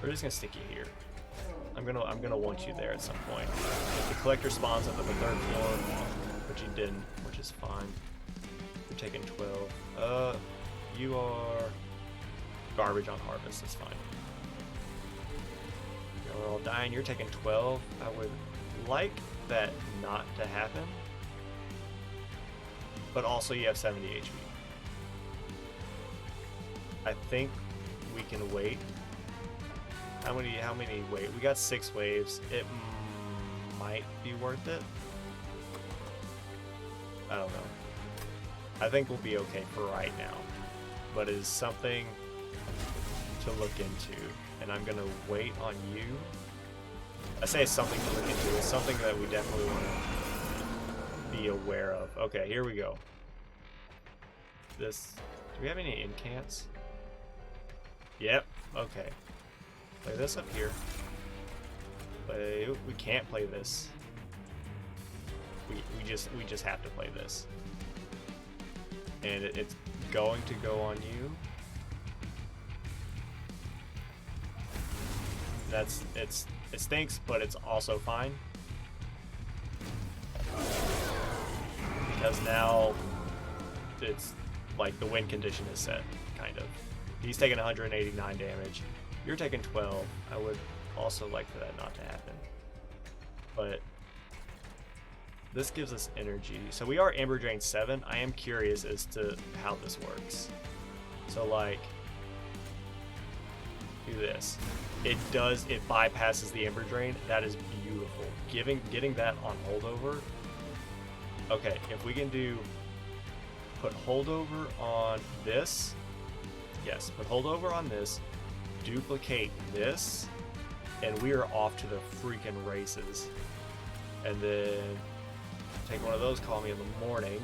We're just gonna stick you here. I'm gonna want you there at some point. If the collector spawns up at the 3rd floor, which he didn't, which is fine. You're taking 12. You are garbage on harvest, that's fine. You're all dying, you're taking 12. I would like that not to happen. But also you have 70 HP. I think we can wait. How many wait? We got 6 waves. It might be worth it. I don't know. I think we'll be okay for right now. But it's something to look into. And I'm gonna wait on you. I say it's something to look into. It's something that we definitely want to be aware of. Okay, here we go. This. Do we have any incants? Yep. Okay. Play this up here. We can't play this. We just have to play this. And it's going to go on you. It stinks, but it's also fine. Because now it's like the win condition is set, kind of. He's taking 189 damage. You're taking 12. I would also like for that not to happen. But this gives us energy. So we are Ember Drain 7. I am curious as to how this works. So like, do this. It bypasses the Ember Drain. That is beautiful. Getting that on holdover. Okay, if we can put holdover on this. Yes, put holdover on this. Duplicate this, and we are off to the freaking races. And then take one of those, call me in the morning.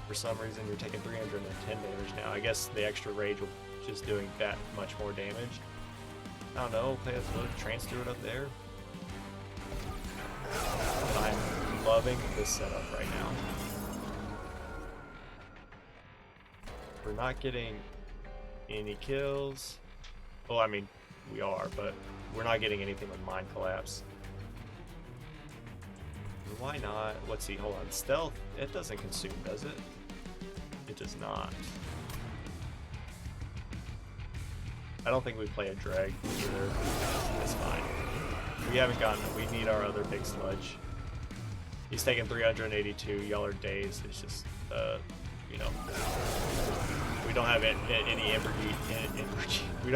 For some reason you're taking 310 damage now. I guess the extra rage will just doing that much more damage. I don't know, play a little trance through it up there. I'm loving this setup right now. We're not getting any kills. Well, I mean, we are, but we're not getting anything with Mind Collapse. Why not? Let's see, hold on. Stealth, it doesn't consume, does it? It does not. I don't think we play a drag either. It's fine. We haven't gotten it. We need our other big sludge. He's taking 382. Y'all are dazed. It's just, you know, we don't have any energy. We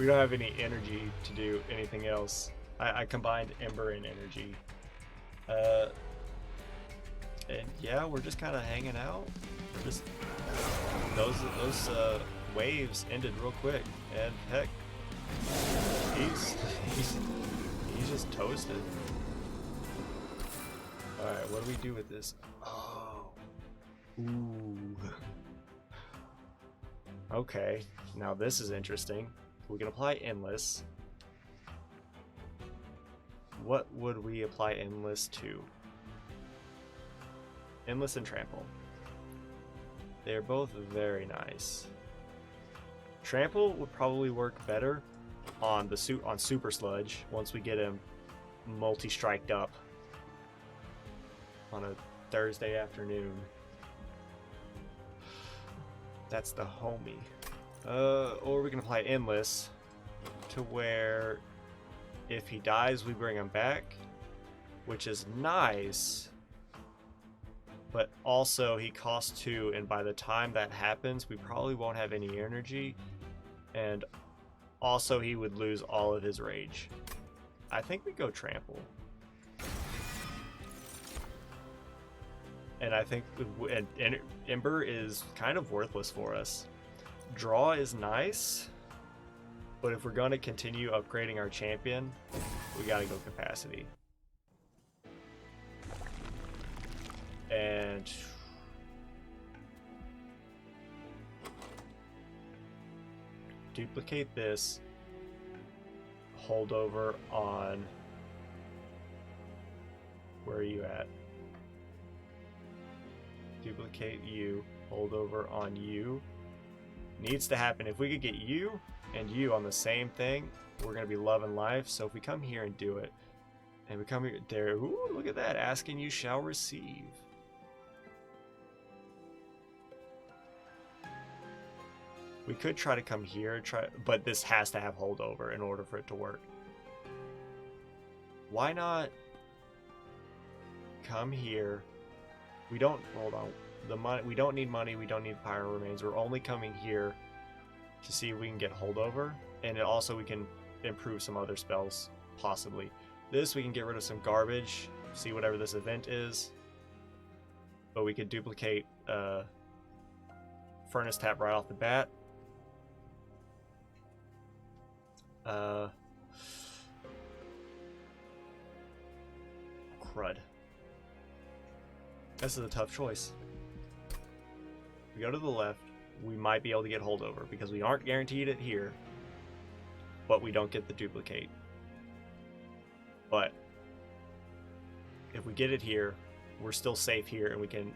don't have any energy to do anything else. I combined Ember and energy. And yeah, we're just kind of hanging out. We're just those waves ended real quick, and heck, he's just toasted. All right, what do we do with this? Oh, ooh. Okay, now this is interesting. We can apply Endless. What would we apply Endless to? Endless and Trample. They're both very nice. Trample would probably work better on Super Sludge once we get him multi-striked up on a Thursday afternoon. That's the homie. Or we can apply Endless to where if he dies, we bring him back. which is nice. But also he costs 2, and by the time that happens, we probably won't have any energy. And also he would lose all of his rage. I think we go trample. And I think and Ember is kind of worthless for us. Draw is nice, but if we're going to continue upgrading our champion, we got to go capacity. And duplicate this, hold over on, where are you at? Duplicate you, hold over on you. Needs to happen. If we could get you and you on the same thing, we're gonna be loving life. So if we come here and do it, and we come here, there, ooh, look at that, asking you shall receive. We could try to come here, but this has to have holdover in order for it to work. Why not come here? We don't, hold on, the money, we don't need money, we don't need pyro remains. We're only coming here to see if we can get holdover, and also we can improve some other spells, possibly. This, we can get rid of some garbage, see whatever this event is, but we could duplicate Furnace Tap right off the bat. Crud. This is a tough choice. We go to the left, we might be able to get holdover because we aren't guaranteed it here, but we don't get the duplicate. But if we get it here, we're still safe here, and we can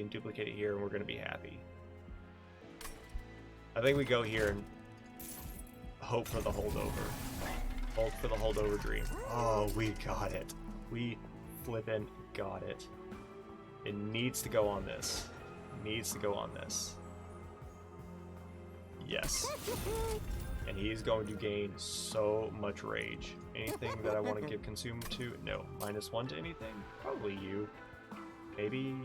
duplicate it here, and we're going to be happy. I think we go here and hope for the holdover. Hope for the holdover dream. Oh, we got it. We flippin' got it. It needs to go on this. It needs to go on this. Yes. And he's going to gain so much rage. Anything that I want to give consume to? No. -1 to anything? Probably you. Maybe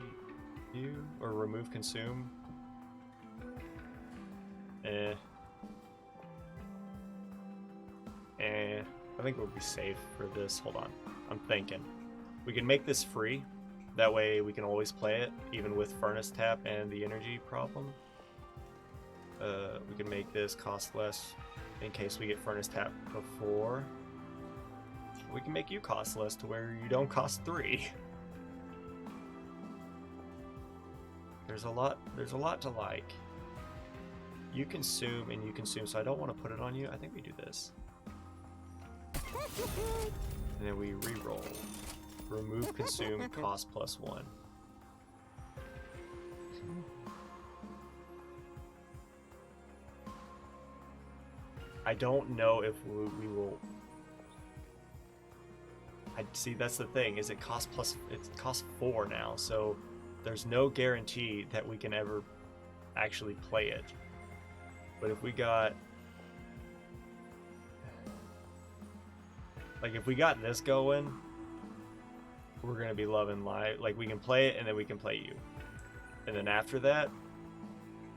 you? Or remove consume? I think we'll be safe for this. Hold on. I'm thinking. We can make this free. That way we can always play it, even with Furnace Tap and the energy problem. We can make this cost less in case we get Furnace Tap before. We can make you cost less to where you don't cost 3. There's a lot to like. You consume and you consume, so I don't want to put it on you. I think we do this. And then we re-roll. Remove consume, cost +1. I don't know if we will. I see, that's the thing, is it costs 4 now, so there's no guarantee that we can ever actually play it. But if we got, like, if we got this going, we're gonna be loving life. Like, we can play it and then we can play you, and then after that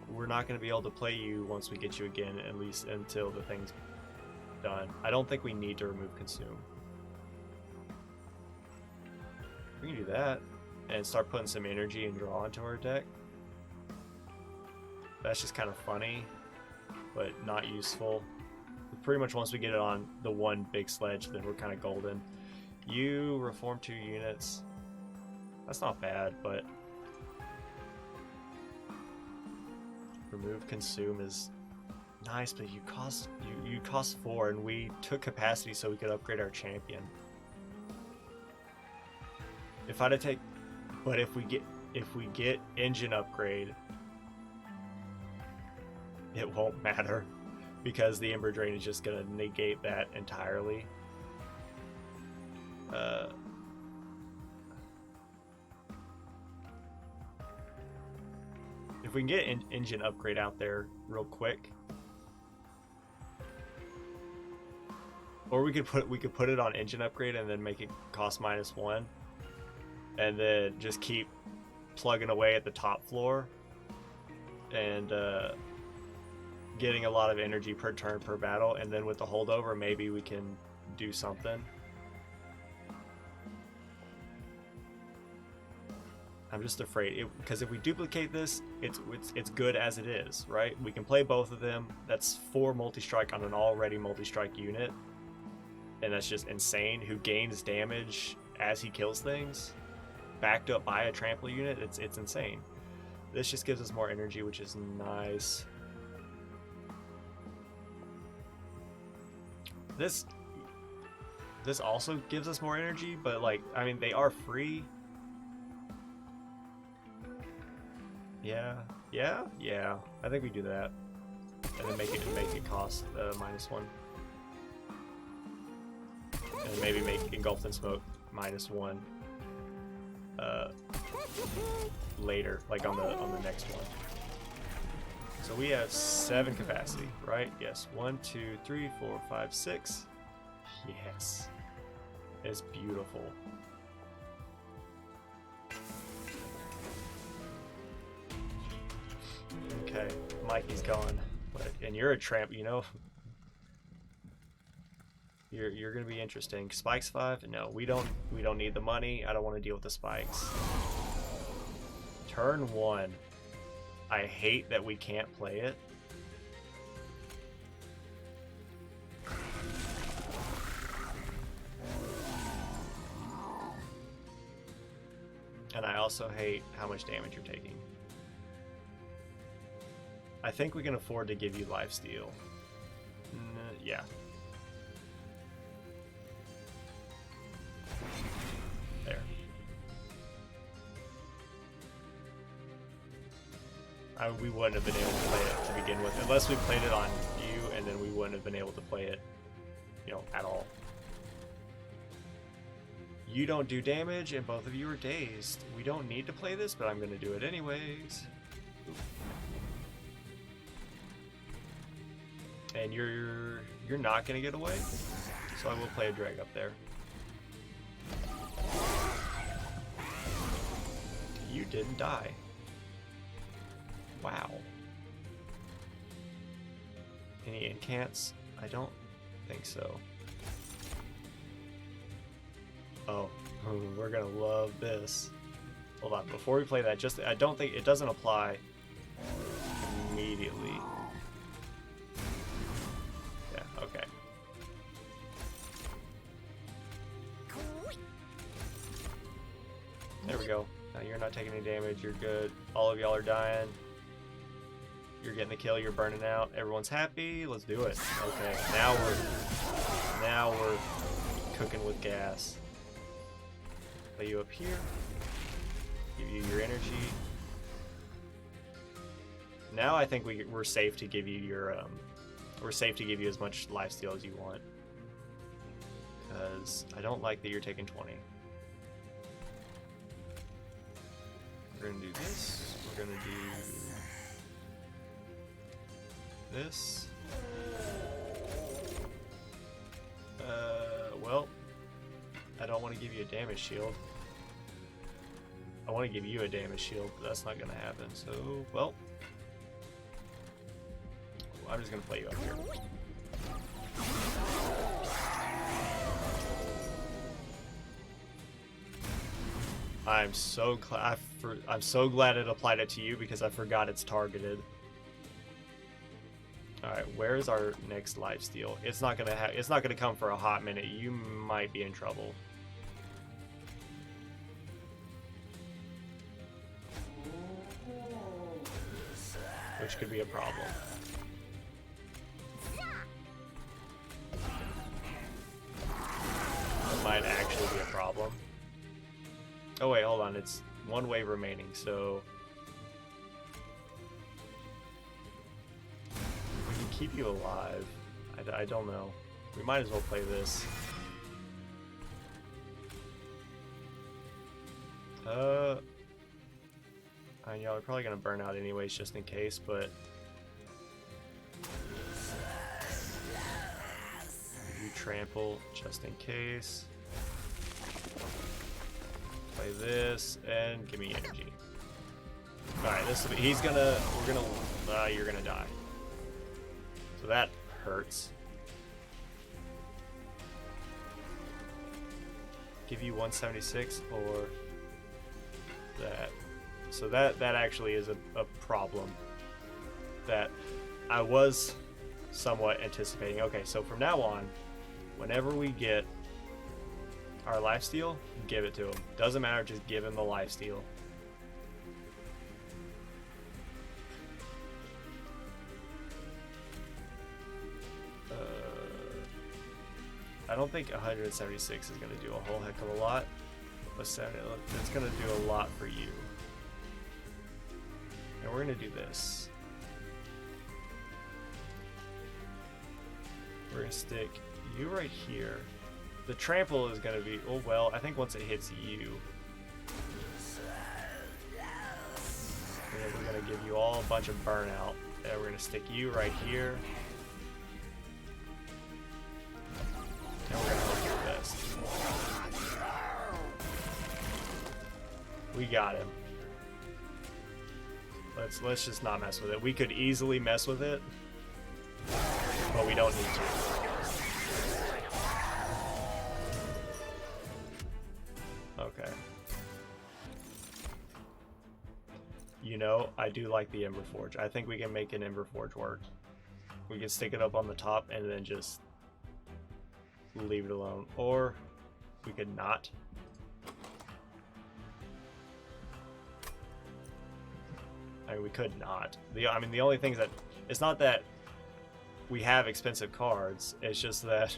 we're not gonna be able to play you once we get you again, at least until the thing's done. I don't think we need to remove consume. We can do that and start putting some energy and draw into our deck. That's just kind of funny, but not useful. Pretty much once we get it on the one big sledge, then we're kind of golden. You reform 2 units. That's not bad, but remove consume is nice, but you cost 4, and we took capacity so we could upgrade our champion. If I'd have take, but if we get engine upgrade, it won't matter because the Ember Drain is just gonna negate that entirely. If we can get engine upgrade out there real quick, Or we could put it on engine upgrade and then make it cost -1, and then just keep plugging away at the top floor and getting a lot of energy per turn per battle, and then with the holdover maybe we can do something. I'm just afraid because if we duplicate this, it's good as it is, right? We can play both of them. That's 4 multi-strike on an already multi-strike unit, and that's just insane. Who gains damage as he kills things, backed up by a trample unit. It's insane. This just gives us more energy, which is nice. This also gives us more energy, but like, I mean, they are free. Yeah. I think we do that, and then make it cost -1, and maybe make Engulfed in Smoke -1 later, like on the next one. So we have 7 capacity, right? Yes. 1, 2, 3, 4, 5, 6. Yes. It's beautiful. Okay, Mikey's gone, and you're a tramp, you know. You're gonna be interesting. Spikes 5? No, we don't need the money. I don't want to deal with the spikes. Turn 1. I hate that we can't play it. And I also hate how much damage you're taking. I think we can afford to give you lifesteal. Yeah. There. We wouldn't have been able to play it to begin with, unless we played it on you, and then we wouldn't have been able to play it, you know, at all. You don't do damage, and both of you are dazed. We don't need to play this, but I'm going to do it anyways. Ooh. And you're not gonna get away, so I will play a drag up there. You didn't die. Wow. Any incants? I don't think so. Oh, we're gonna love this. Hold on, before we play that, just I don't think it doesn't apply immediately. Okay. There we go. Now you're not taking any damage. You're good. All of y'all are dying. You're getting the kill. You're burning out. Everyone's happy. Let's do it. Okay. Now we're cooking with gas. Lay you up here. Give you your energy. Now I think we're safe to give you your We're safe to give you as much lifesteal as you want, because I don't like that you're taking 20. We're gonna do this. We're gonna do this. Well, I don't want to give you a damage shield. I want to give you a damage shield, but that's not gonna happen. So, well. I'm just gonna play you up here. I'm so glad it applied it to you, because I forgot it's targeted. All right, where's our next lifesteal? It's not gonna come for a hot minute. You might be in trouble. Which could be a problem. Might actually be a problem. Oh wait, hold on, it's 1 wave remaining, so we can keep you alive. I don't know. We might as well play this. I know, we're probably gonna burn out anyways, just in case, but you trample just in case. Play this and give me energy. Alright, this will be, you're gonna die. So that hurts. Give you 176 or that. So that actually is a problem that I was somewhat anticipating. Okay, so from now on, whenever we get our lifesteal, give it to him. Doesn't matter, just give him the lifesteal. I don't think 176 is going to do a whole heck of a lot, but it's going to do a lot for you. And we're going to do this. We're going to stick you right here. The trample is going to be, oh well, I think once it hits you, we're going to give you all a bunch of burnout. And we're going to stick you right here. And we're going to hope for the best. We got him. Let's just not mess with it. We could easily mess with it, but we don't need to. Okay. You know, I do like the Ember Forge. I think we can make an Ember Forge work. We can stick it up on the top and then just leave it alone. Or we could not. I mean, we could not. I mean, the only thing is that it's not that we have expensive cards. It's just that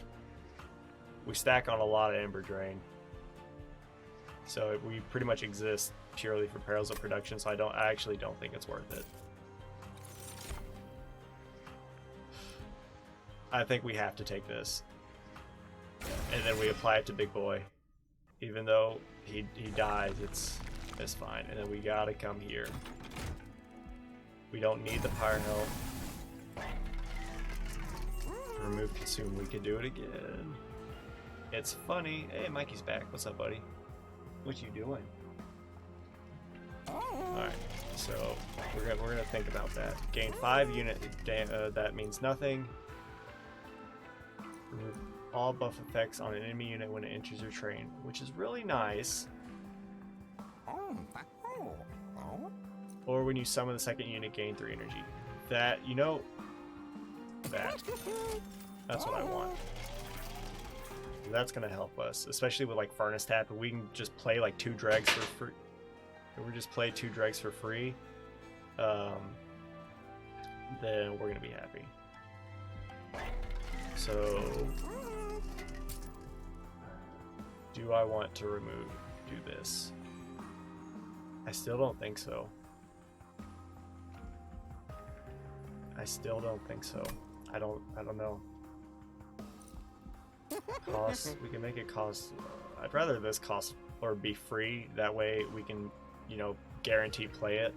we stack on a lot of Ember Drain. So we pretty much exist purely for Perils of Production. So I actually don't think it's worth it. I think we have to take this, and then we apply it to Big Boy. Even though he dies, it's fine. And then we gotta come here. We don't need the Pyre Health. Remove Consume. We can do it again. It's funny. Hey, Mikey's back. What's up, buddy? What you doing? Alright, so we're gonna think about that. Gain 5 unit that means nothing. Remove all buff effects on an enemy unit when it enters your train, which is really nice. Or when you summon the second unit, gain 3 energy. That, you know, that's what I want. That's gonna help us, especially with like Furnace Tap. If we can just play like 2 dregs for free, if we just play 2 dregs for free, then we're gonna be happy. So, do I want to do this? I still don't think so. I still don't think so. I don't know. Cost, we can make it cost, I'd rather this cost or be free. That way we can, you know, guarantee play it.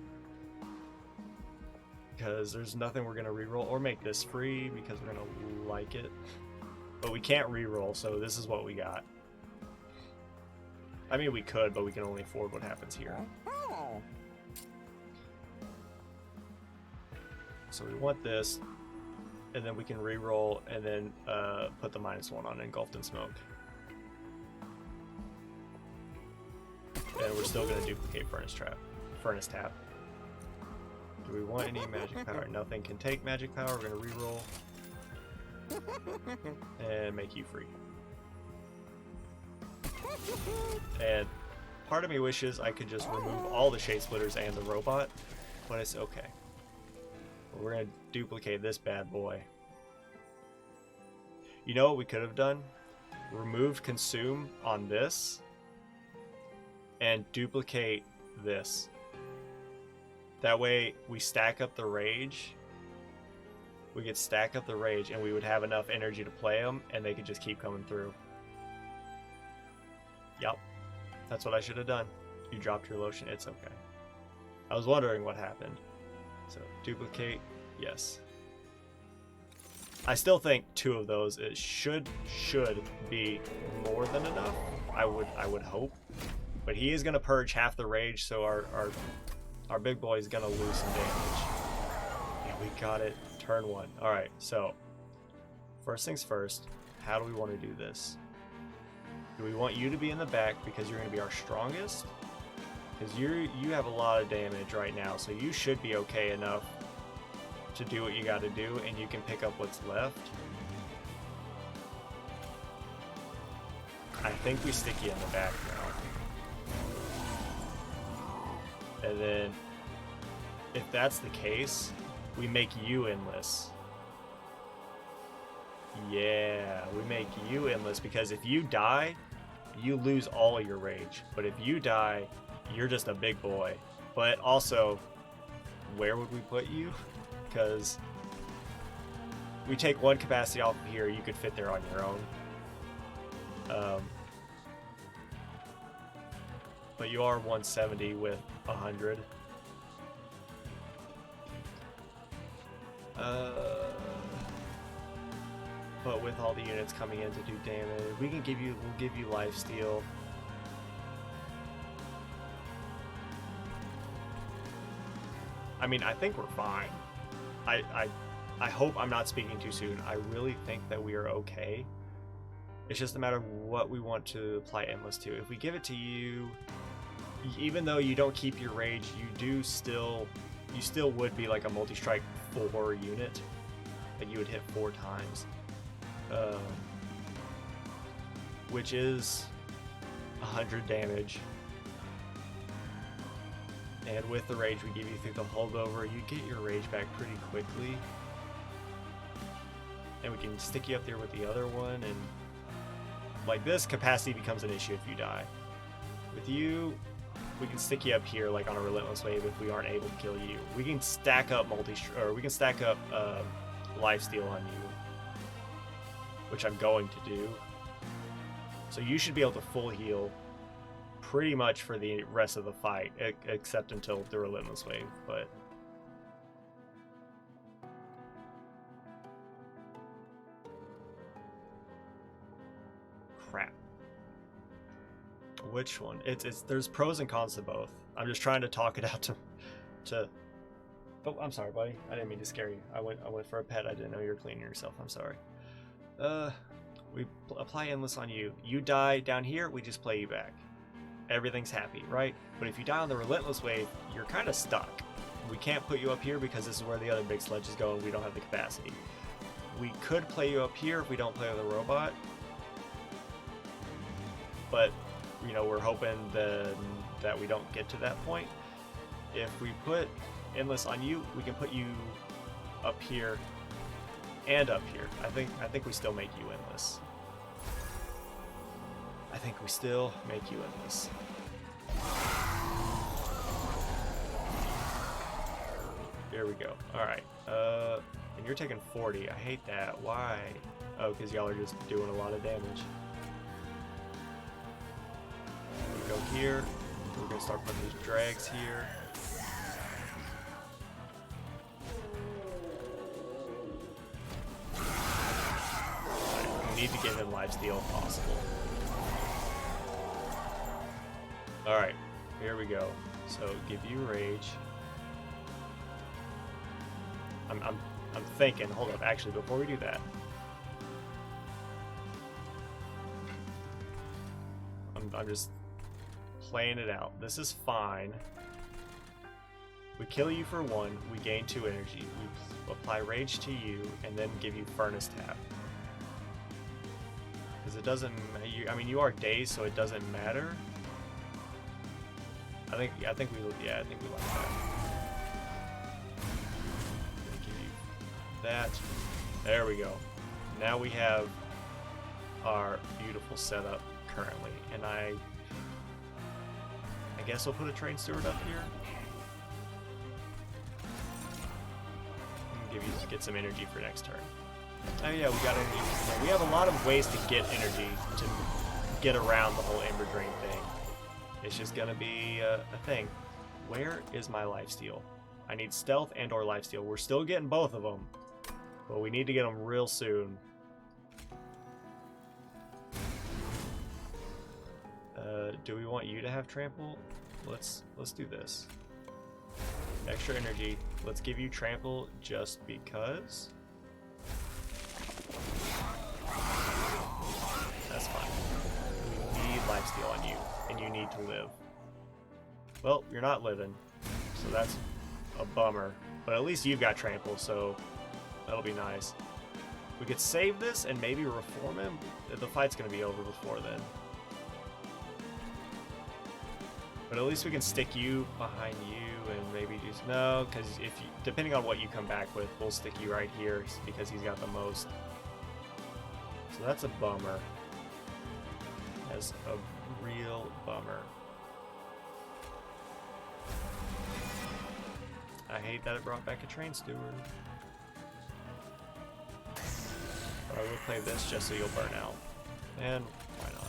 Because there's nothing we're gonna reroll, or make this free because we're gonna like it. But we can't reroll, so this is what we got. I mean, we could, but we can only afford what happens here. So we want this, and then we can reroll, and then put the -1 on Engulfed in Smoke. And we're still gonna duplicate Furnace Tap. Do we want any magic power? Nothing can take magic power. We're gonna reroll and make you free. And part of me wishes I could just remove all the Shade Splitters and the robot, but it's okay. We're gonna duplicate this bad boy. You know what we could have done? Removed Consume on this and duplicate this. That way we stack up the Rage. We could stack up the Rage and we would have enough energy to play them, and they could just keep coming through. Yup. That's what I should have done. You dropped your lotion. It's okay. I was wondering what happened. So duplicate, yes. I still think 2 of those it should be more than enough. I would hope, but he is gonna purge half the rage, so our big boy is gonna lose some damage. Yeah, we got it. Turn 1. All right. So first things first. How do we want to do this? Do we want you to be in the back because you're gonna be our strongest? Because you have a lot of damage right now, so you should be okay enough to do what you got to do, and you can pick up what's left. I think we stick you in the back now. And then, if that's the case, we make you endless. Yeah, we make you endless, because if you die, you lose all your rage. But if you die, you're just a big boy. But also, where would we put you? Because we take 1 capacity off of here, you could fit there on your own. But you are 170 with 100. But with all the units coming in to do damage, we'll give you lifesteal. I mean, I think we're fine. I hope I'm not speaking too soon. I really think that we are okay. It's just a matter of what we want to apply endless to. If we give it to you, even though you don't keep your rage, you still would be like a multi-strike 4 unit. Like you would hit 4 times. Which is 100 damage. And with the rage we give you through the holdover, you get your rage back pretty quickly. And we can stick you up there with the other one, and like this, capacity becomes an issue if you die. With you, we can stick you up here like on a relentless wave if we aren't able to kill you. We can stack up lifesteal on you, which I'm going to do. So you should be able to full heal pretty much for the rest of the fight, except until the relentless wave. But crap, which one? It's there's pros and cons to both. I'm just trying to talk it out to. Oh, I'm sorry, buddy. I didn't mean to scare you. I went for a pet. I didn't know you were cleaning yourself. I'm sorry. We apply endless on you. You die down here, we just play you back. Everything's happy, right? But if you die on the relentless wave, you're kind of stuck. We can't put you up here because this is where the other big sledges go and we don't have the capacity. We could play you up here if we don't play with a robot. But, you know, we're hoping that we don't get to that point. If we put endless on you, we can put you up here and up here. I think we still make you endless. I think we still make you endless. Here we go. Alright. And you're taking 40. I hate that. Why? Oh, because y'all are just doing a lot of damage. We go here. We're going to start putting these drags here. We need to give him lifesteal if possible. Alright, here we go. So give you rage. I'm thinking, hold up, actually before we do that. I'm just playing it out. This is fine. We kill you for 1, we gain 2 energy. We apply rage to you and then give you furnace tap. Because it doesn't, I mean you are dazed, so it doesn't matter. I think we like that. Give you that. There we go. Now we have our beautiful setup currently, and I guess we'll put a train steward up here. And get some energy for next turn. Oh yeah, we got energy. We have a lot of ways to get energy to get around the whole Ember Drain thing. It's just gonna be a thing. Where is my lifesteal? I need stealth and or lifesteal. We're still getting both of them. But we need to get them real soon. Do we want you to have trample? Let's do this. Extra energy. Let's give you trample just because. That's fine. We need lifesteal on you, and you need to live. Well, you're not living, so that's a bummer. But at least you've got trample, so that'll be nice. We could save this and maybe reform him. The fight's gonna be over before then. But at least we can stick you behind you and maybe just no, because if you, depending on what you come back with, we'll stick you right here because he's got the most. So that's a bummer. That's a real bummer. I hate that it brought back a train steward. But I will play this just so you'll burn out. And why not?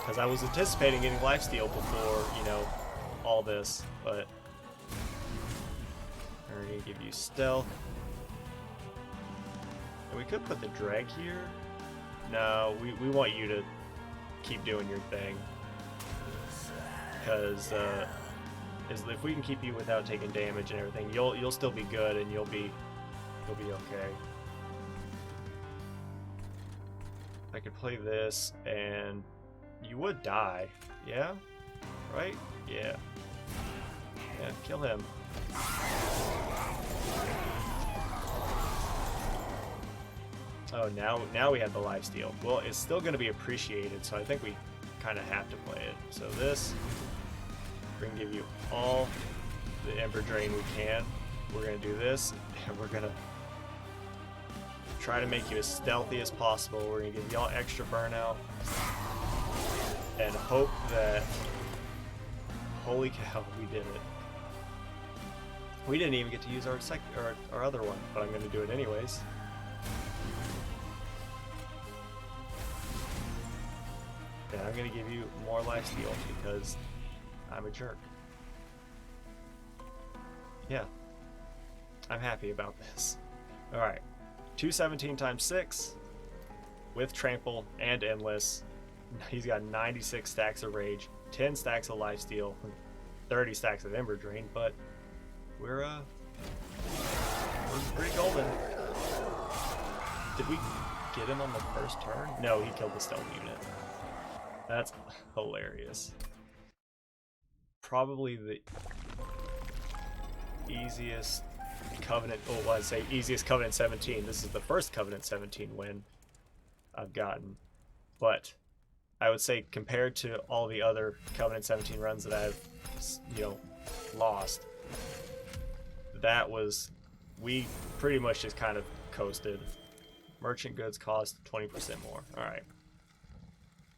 Because I was anticipating getting lifesteal before, you know, all this, but I'm going to give you stealth. And we could put the drag here. No, we want you to keep doing your thing. Because if we can keep you without taking damage and everything, you'll still be good and you'll be okay. I could play this and you would die. Yeah? Right? Yeah. Yeah, kill him. Oh, now we have the lifesteal. Well, it's still going to be appreciated, so I think we kind of have to play it. So this, we're going to give you all the Ember Drain we can. We're going to do this, and we're going to try to make you as stealthy as possible. We're going to give y'all extra burnout. And hope that, holy cow, we did it. We didn't even get to use our other one, but I'm going to do it anyways. And I'm going to give you more lifesteal because I'm a jerk. Yeah, I'm happy about this. Alright, 217 times 6 with trample and endless. He's got 96 stacks of rage, 10 stacks of lifesteal, 30 stacks of ember drain, but we're pretty golden. Did we get him on the first turn? No, he killed the stealth unit. That's hilarious. Probably the easiest Covenant, oh, I'd say easiest Covenant 17. This is the first Covenant 17 win I've gotten, but I would say compared to all the other Covenant 17 runs that I've, you know, lost, that was, we pretty much just kind of coasted. Merchant goods cost 20% more. All right.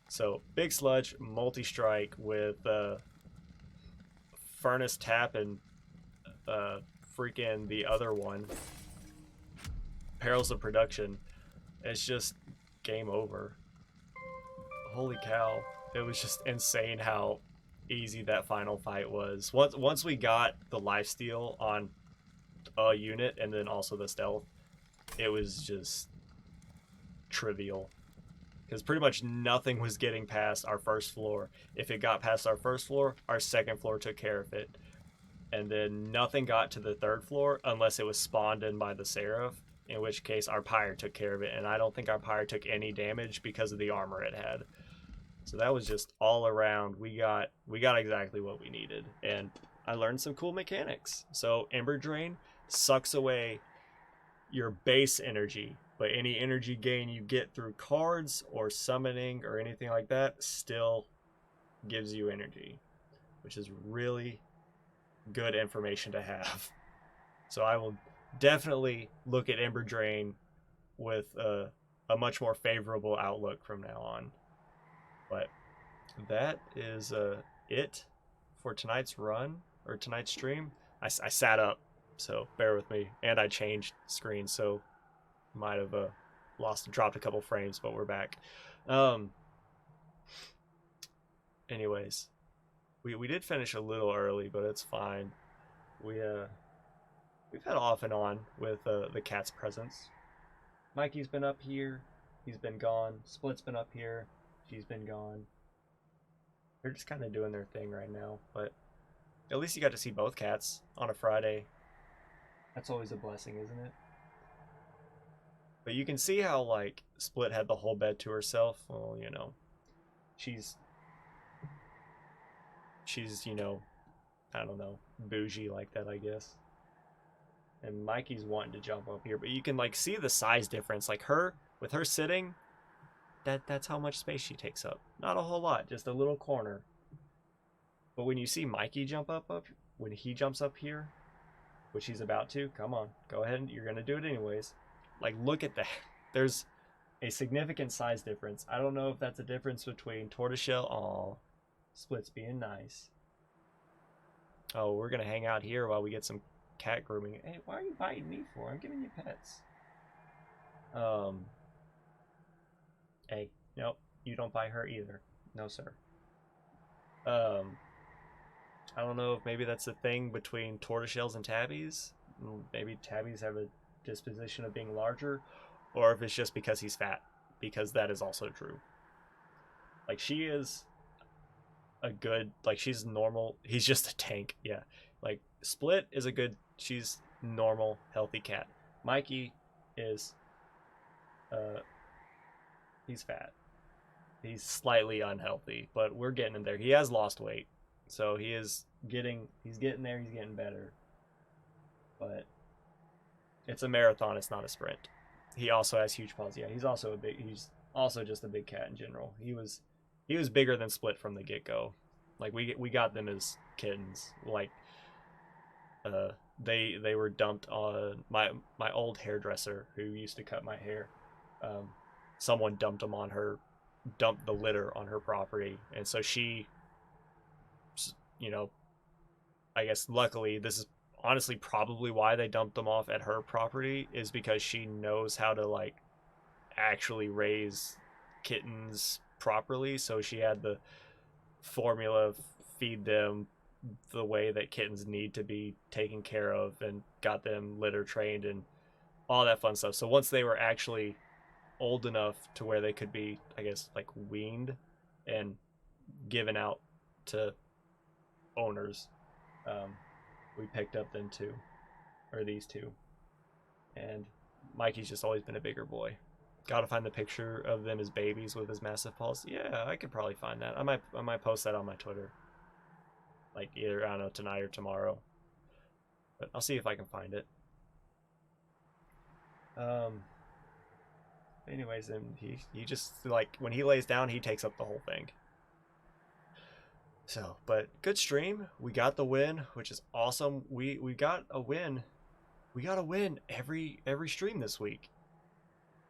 So big sludge, multi-strike with furnace tap and freaking the other one, perils of production. It's just game over. Holy cow. It was just insane how easy that final fight was. Once we got the lifesteal on a unit and then also the stealth, it was just trivial. Because pretty much nothing was getting past our first floor. If it got past our first floor, our second floor took care of it. And then nothing got to the third floor unless it was spawned in by the Seraph, in which case our Pyre took care of it. And I don't think our Pyre took any damage because of the armor it had. So that was just all around. We got exactly what we needed. And I learned some cool mechanics. So Ember Drain sucks away your base energy, but any energy gain you get through cards or summoning or anything like that still gives you energy, which is really good information to have. So I will definitely look at Ember Drain with a much more favorable outlook from now on. But that is it for tonight's run, or tonight's stream. I sat up, so bear with me, and I changed screens, so might have dropped a couple frames, but we're back. Anyways, We did finish a little early, but it's fine. We've had off and on with the cat's presence. Mikey's been up here. He's been gone. Split's been up here. She's been gone. They're just kind of doing their thing right now, but at least you got to see both cats on a Friday. That's always a blessing, isn't it? But you can see how, like, Split had the whole bed to herself. Well, you know, she's, you know, I don't know, bougie like that, I guess. And Mikey's wanting to jump up here, but you can, like, see the size difference. Like, with her sitting, that's how much space she takes up. Not a whole lot, just a little corner. But when you see Mikey jump up, when he jumps up here, which he's about to, come on, go ahead, you're gonna do it anyways. Like, look at that. There's a significant size difference. I don't know if that's a difference between tortoiseshell. Aw, Split's being nice. Oh, we're gonna hang out here while we get some cat grooming. Hey, why are you biting me for? I'm giving you pets. Hey, nope, you don't bite her either. No, sir. I don't know if maybe that's a thing between tortoiseshells and tabbies. Maybe tabbies have a disposition of being larger, or if it's just because he's fat, because that is also true. Like, she is a good, like, she's normal. He's just a tank. Yeah, like, Split is a good, she's normal, healthy cat. Mikey is he's fat. He's slightly unhealthy, but we're getting in there. He has lost weight, so he's getting there. He's getting better, but it's a marathon. It's not a sprint. He also has huge paws. Yeah, he's also just a big cat in general. He was bigger than Split from the get go. Like, we got them as kittens. Like, they were dumped on my old hairdresser who used to cut my hair. Someone dumped the litter on her property, and so she, you know, I guess luckily, this is honestly probably why they dumped them off at her property, is because she knows how to, like, actually raise kittens properly. So she had the formula feed them the way that kittens need to be taken care of, and got them litter trained and all that fun stuff. So once they were actually old enough to where they could be, I guess, like, weaned and given out to owners, we picked up these two, and Mikey's just always been a bigger boy. Gotta find the picture of them as babies with his massive paws. Yeah, I could probably find that. I might post that on my Twitter, like, either, I don't know, tonight or tomorrow, but I'll see if I can find it. Anyways, and he just, like, when he lays down, he takes up the whole thing. So, but good stream. We got the win, which is awesome. We got a win. We got a win every stream this week.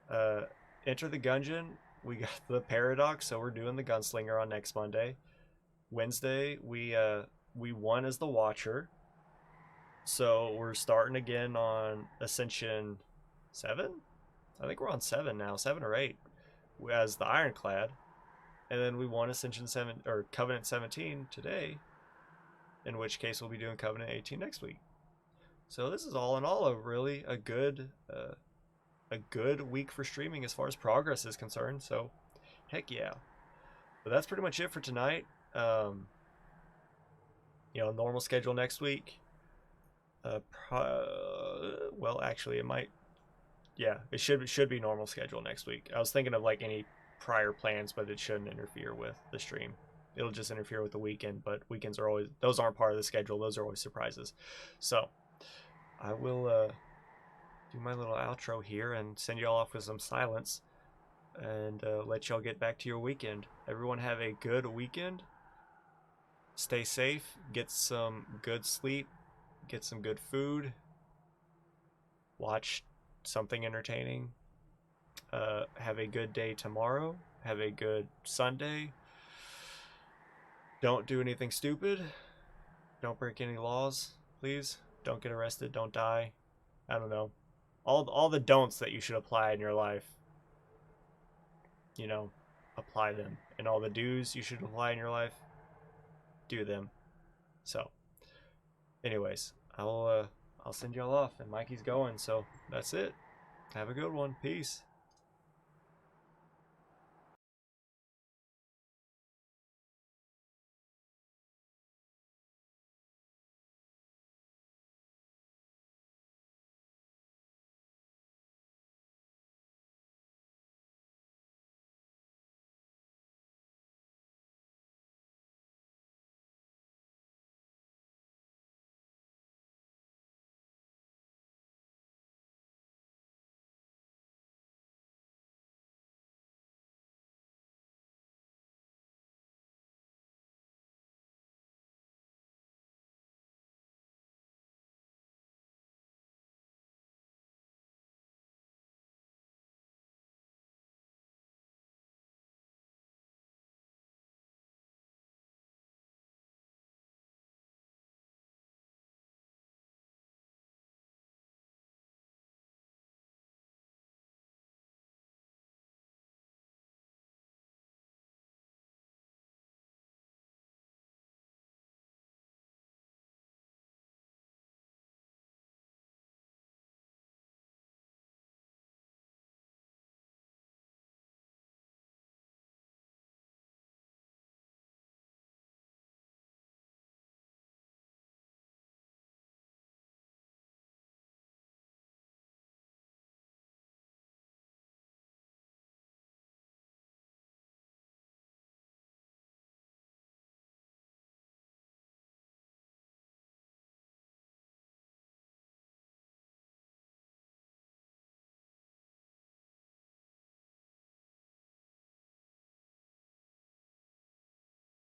Enter the Gungeon. We got the Paradox, so we're doing the Gunslinger on next Monday. Wednesday, we won as the Watcher. So we're starting again on Ascension 7? I think we're on 7 now, 7 or 8, as the Ironclad. And then we won Ascension 7 or Covenant 17 today, in which case we'll be doing Covenant 18 next week. So this is all in all a good week for streaming as far as progress is concerned. So heck yeah. But that's pretty much it for tonight. Normal schedule next week. Well, actually, it might. Yeah, it should be normal schedule next week. I was thinking of, like, any prior plans, but it shouldn't interfere with the stream. It'll just interfere with the weekend, but weekends those aren't part of the schedule. Those are always surprises. So I will do my little outro here and send y'all off with some silence, and let y'all get back to your weekend. Everyone have a good weekend. Stay safe. Get some good sleep. Get some good food. Watch something entertaining. Have a good day tomorrow. Have a good Sunday. Don't do anything stupid. Don't break any laws, please. Don't get arrested. Don't die. I don't know. All the don'ts that you should apply in your life. Apply them. And all the do's you should apply in your life. do them. So, anyways, I'll send y'all off, and Mikey's going. So that's it. Have a good one. Peace.